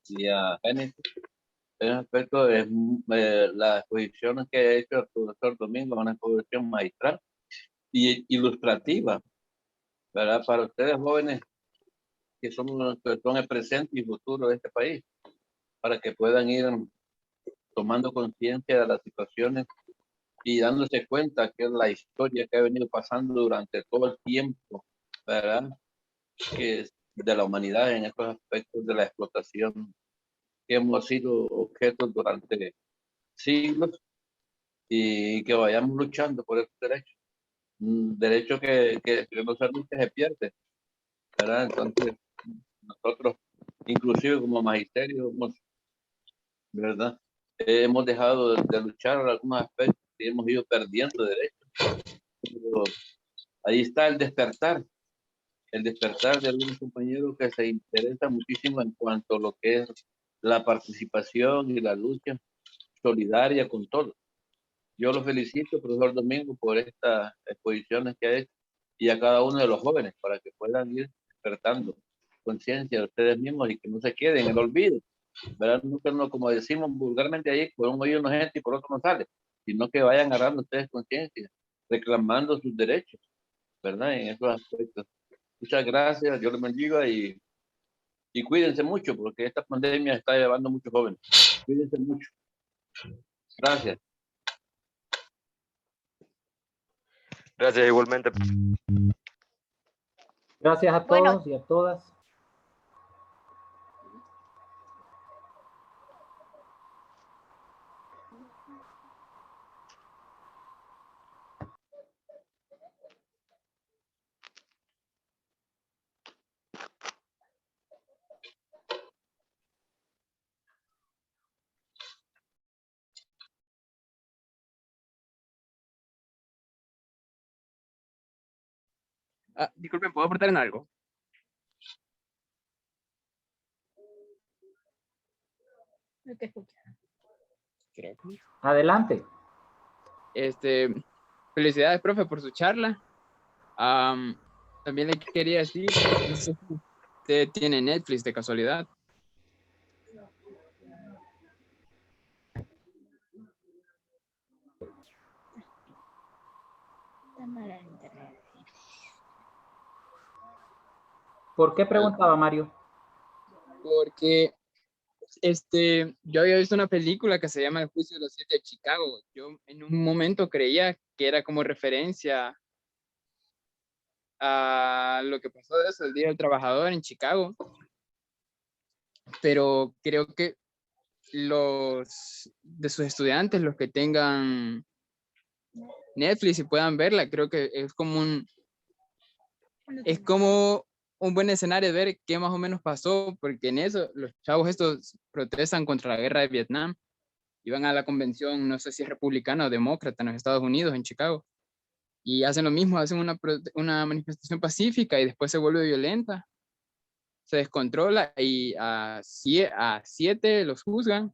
y a Génesis, en aspecto de la exposición que ha hecho el profesor Domingo, una exposición magistral y ilustrativa, ¿verdad? Para ustedes jóvenes que son el presente y futuro de este país, para que puedan ir tomando conciencia de las situaciones y dándose cuenta que es la historia que ha venido pasando durante todo el tiempo, ¿verdad? Que es de la humanidad en estos aspectos de la explotación que hemos sido objetos durante siglos y que vayamos luchando por esos derechos. Un derecho que no se lucha se pierde, ¿verdad? Entonces, nosotros, inclusive como magisterio, ¿verdad? Hemos dejado de luchar en algunos aspectos y hemos ido perdiendo derechos. Pero ahí está el despertar de algunos compañeros que se interesan muchísimo en cuanto a lo que es la participación y la lucha solidaria con todos. Yo los felicito, profesor Domingo, por estas exposiciones que ha hecho y a cada uno de los jóvenes para que puedan ir despertando conciencia de ustedes mismos y que no se queden en el olvido, ¿verdad? No, como decimos vulgarmente ahí, por un oído no entra y por otro no sale, sino que vayan agarrando ustedes conciencia, reclamando sus derechos, ¿verdad? En esos aspectos. Muchas gracias, Dios les bendiga y cuídense mucho porque esta pandemia está llevando a muchos jóvenes. Cuídense mucho. Gracias. Gracias igualmente. Gracias a Bueno. todos y a todas. Disculpen, ¿puedo aportar en algo? No te escucho. Creo que- Adelante. Felicidades, profe, por su charla. También le quería decir, no sé si usted tiene Netflix de casualidad. Está mala la internet. ¿Por qué preguntaba Mario? Porque yo había visto una película que se llama El Juicio de los Siete de Chicago. Yo en un momento creía que era como referencia a lo que pasó de eso, el Día del Trabajador en Chicago. Pero creo que los de sus estudiantes, los que tengan Netflix y puedan verla, creo que es como un buen escenario de ver qué más o menos pasó, porque en eso los chavos estos protestan contra la guerra de Vietnam y van a la convención, no sé si es republicana o demócrata en los Estados Unidos, en Chicago, y hacen lo mismo, hacen una manifestación pacífica y después se vuelve violenta, se descontrola y a 7 los juzgan.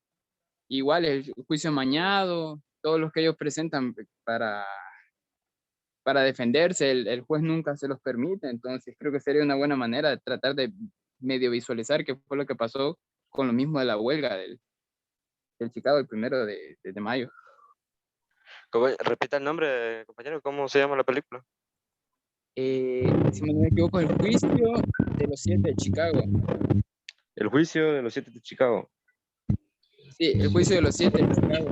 Igual el juicio amañado, todos los que ellos presentan para defenderse, el juez nunca se los permite, entonces creo que sería una buena manera de tratar de medio visualizar qué fue lo que pasó con lo mismo de la huelga del Chicago el 1 de mayo. Repita el nombre, compañero, ¿cómo se llama la película? Si no me equivoco, el juicio de los 7 de Chicago. El juicio de los 7 de Chicago. Sí, el juicio de los 7 de Chicago.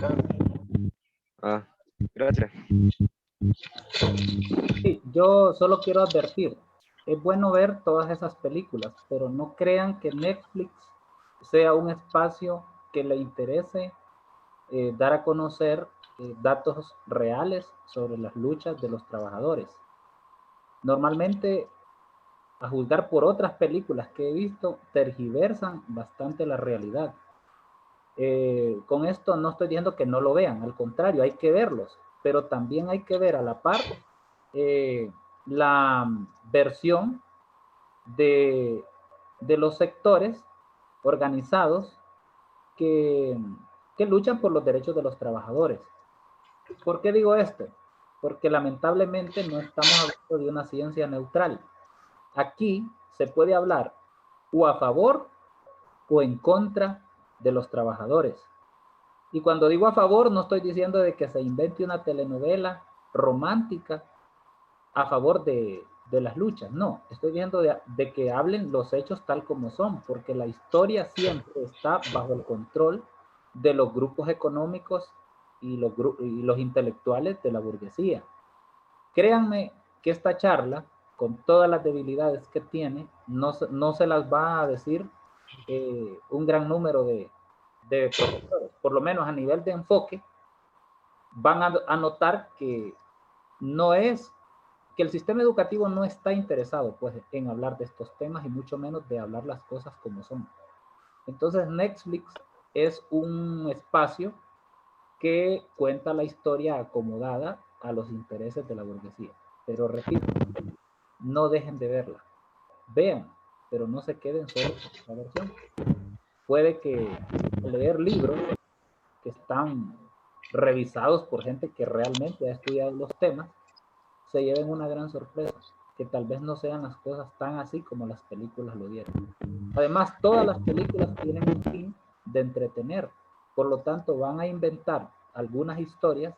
Ah, gracias. Sí, yo solo quiero advertir, es bueno ver todas esas películas, pero no crean que Netflix sea un espacio que le interese dar a conocer datos reales sobre las luchas de los trabajadores. Normalmente, a juzgar por otras películas que he visto, tergiversan bastante la realidad. Con esto no estoy diciendo que no lo vean, al contrario, hay que verlos, pero también hay que ver a la par la versión de los sectores organizados que luchan por los derechos de los trabajadores. ¿Por qué digo esto? Porque lamentablemente no estamos hablando de una ciencia neutral. Aquí se puede hablar o a favor o en contra de los trabajadores. Y cuando digo a favor, no estoy diciendo de que se invente una telenovela romántica a favor de las luchas. No, estoy diciendo de que hablen los hechos tal como son, porque la historia siempre está bajo el control de los grupos económicos y los intelectuales de la burguesía. Créanme que esta charla, con todas las debilidades que tiene, no se las va a decir un gran número de profesores. Por lo menos a nivel de enfoque, van a notar que no es, que el sistema educativo no está interesado pues en hablar de estos temas y mucho menos de hablar las cosas como son. Entonces Netflix es un espacio que cuenta la historia acomodada a los intereses de la burguesía. Pero repito, no dejen de verla. Vean, pero no se queden solo con la versión. Puede que leer libros que están revisados por gente que realmente ha estudiado los temas, se lleven una gran sorpresa, que tal vez no sean las cosas tan así como las películas lo dieron. Además, todas las películas tienen un fin de entretener, por lo tanto van a inventar algunas historias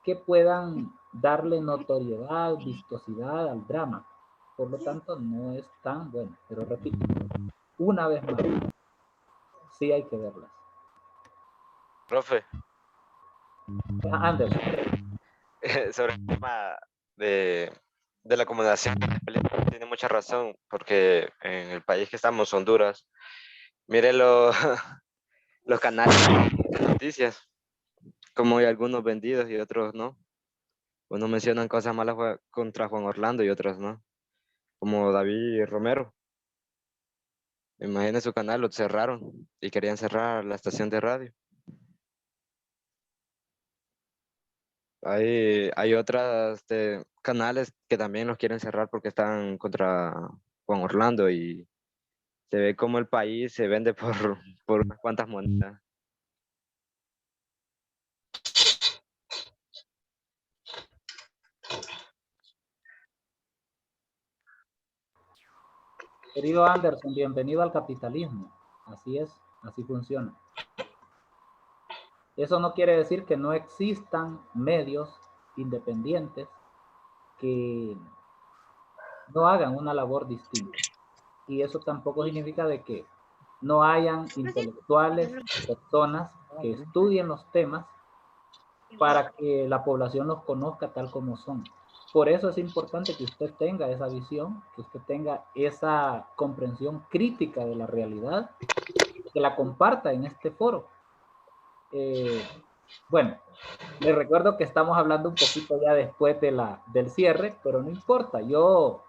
que puedan darle notoriedad, vistosidad al drama. Por lo tanto, no es tan bueno. Pero repito, una vez más, sí hay que verlas. Profe, Anderson. sobre el tema de de la acomodación, tiene mucha razón, porque en el país que estamos, Honduras, mire los canales de noticias, como hay algunos vendidos y otros no. Unos mencionan cosas malas contra Juan Orlando y otros no, como David Romero. Imagínense su canal, lo cerraron y querían cerrar la estación de radio. Hay otras canales que también los quieren cerrar porque están contra Juan Orlando y se ve como el país se vende por unas cuantas monedas. Querido Anderson, bienvenido al capitalismo. Así es, así funciona. Eso no quiere decir que no existan medios independientes que no hagan una labor distinta. Y eso tampoco significa de que no hayan intelectuales, personas que estudien los temas para que la población los conozca tal como son. Por eso es importante que usted tenga esa visión, que usted tenga esa comprensión crítica de la realidad, que la comparta en este foro. Bueno, les recuerdo que estamos hablando un poquito ya después del cierre, pero no importa, yo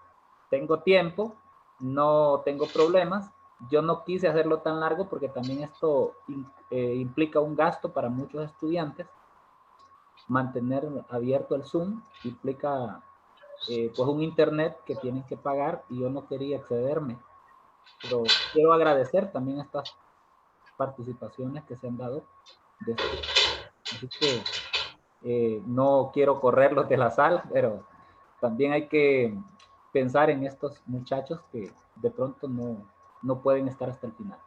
tengo tiempo, no tengo problemas. Yo no quise hacerlo tan largo porque también esto implica un gasto para muchos estudiantes. Mantener abierto el Zoom implica pues un internet que tienen que pagar y yo no quería excederme. Pero quiero agradecer también estas participaciones que se han dado. Así que no quiero correrlos de la sala, pero también hay que pensar en estos muchachos que de pronto no pueden estar hasta el final.